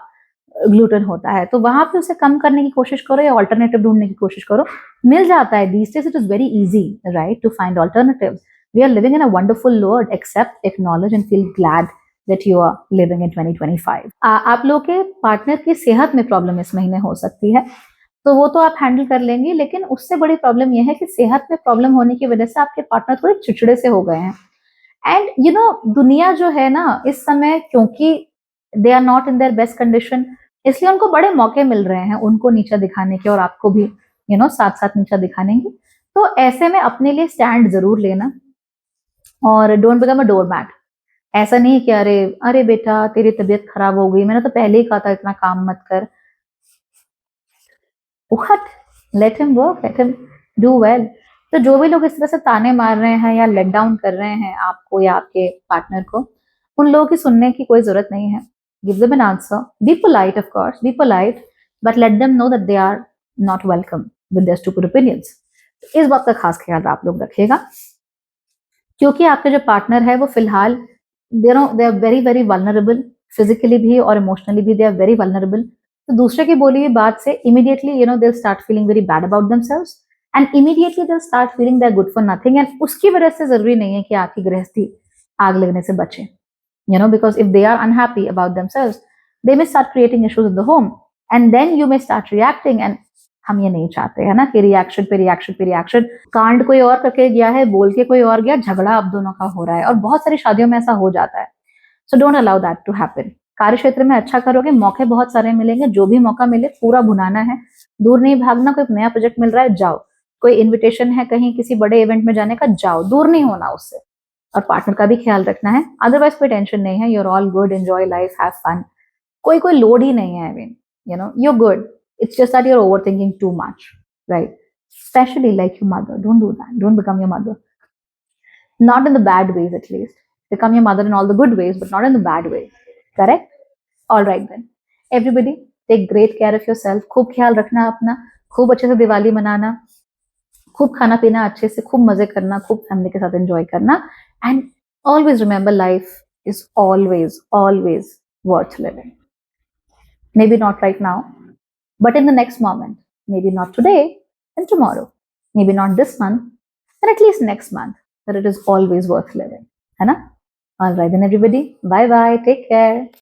ग्लूटेन होता है। तो वहां पे उसे कम करने की कोशिश करो या ऑल्टरनेटिव ढूंढने की कोशिश करो। मिल जाता है these days, it is very easy, right, to find alternatives. We are living in a wonderful world, accept, acknowledge and feel glad that you are living in 2025. आप लोग के पार्टनर की सेहत में प्रॉब्लम इस महीने हो सकती है, तो वो तो आप हैंडल कर लेंगे, लेकिन उससे बड़ी प्रॉब्लम यह है कि सेहत में प्रॉब्लम होने की वजह से आपके पार्टनर थोड़े चिड़चिड़े से हो गए हैं। एंड यू नो दुनिया जो है ना इस समय, क्योंकि they are not in their best condition, इसलिए उनको बड़े मौके मिल रहे हैं उनको नीचा दिखाने के, और आपको भी साथ साथ नीचा दिखाने के। तो ऐसे में अपने लिए स्टैंड जरूर लेना, और don't become a door mat. ऐसा नहीं कि अरे अरे बेटा तेरी तबीयत खराब हो गई, मैंने तो पहले ही कहा था इतना काम मत कर। What? Let him work, let him do well. तो जो भी लोग इस तरह से ताने मार रहे हैं या लेट डाउन कर रहे हैं आपको या आपके पार्टनर को, उन लोगों की सुनने की कोई जरूरत नहीं है। Give them an answer. Be polite, of course. Be polite, but let them know that they are not welcome with their stupid opinions. इस बात का खास ख्याल आप लोग रखिएगा, क्योंकि आपके जो पार्टनर है वो फिलहाल they are very very vulnerable, physically भी और इमोशनली भी दे आर वेरी वल्नरेबल। तो दूसरे की बोली हुई बात से immediately they start feeling very bad about themselves, and immediately they start feeling they are good for nothing. And उसकी वजह से जरूरी नहीं है कि आपकी गृहस्थी आग लगने से बचे, because if they are unhappy about themselves, they may start creating issues in the home, and then you may start reacting, and हम ये नहीं चाहते है ना कि रिएक्शन पे रिएक्शन पे रिएक्शन। कांड कोई और करके गया है, बोल के कोई और गया, झगड़ा अब दोनों का हो रहा है, और बहुत सारी शादियों में ऐसा हो जाता है। So don't allow that to happen. कार्य क्षेत्र में अच्छा करोगे, मौके बहुत सारे मिलेंगे, जो भी मौका मिले पूरा भुनाना है, दूर नहीं भागना। कोई नया प्रोजेक्ट मिल रहा है, जाओ। कोई इन्विटेशन है कहीं किसी बड़े इवेंट में जाने का, जाओ, दूर नहीं होना उससे। और पार्टनर का भी ख्याल रखना है, अदरवाइज कोई टेंशन नहीं है, you're all good, enjoy life, have fun. कोई लोड ही नहीं है। I mean you're good, it's just that you're overthinking too much, right? Especially like your mother, don't do that, don't become your mother, not in the bad ways. At least become your mother in all the good ways, but not in the bad way. Correct? All right then, everybody take great care of yourself. खूब ख्याल रखना अपना, खूब अच्छे से दिवाली मनाना, खूब खाना पीना अच्छे से, खूब मजे करना, खूब फैमिली के साथ एंजॉय करना, and always remember life is always worth living. Maybe not right now, but in the next moment. Maybe not today, and tomorrow. Maybe not this month, and at least next month. That it is always worth living. है ना? All right then everybody. Bye bye. Take care.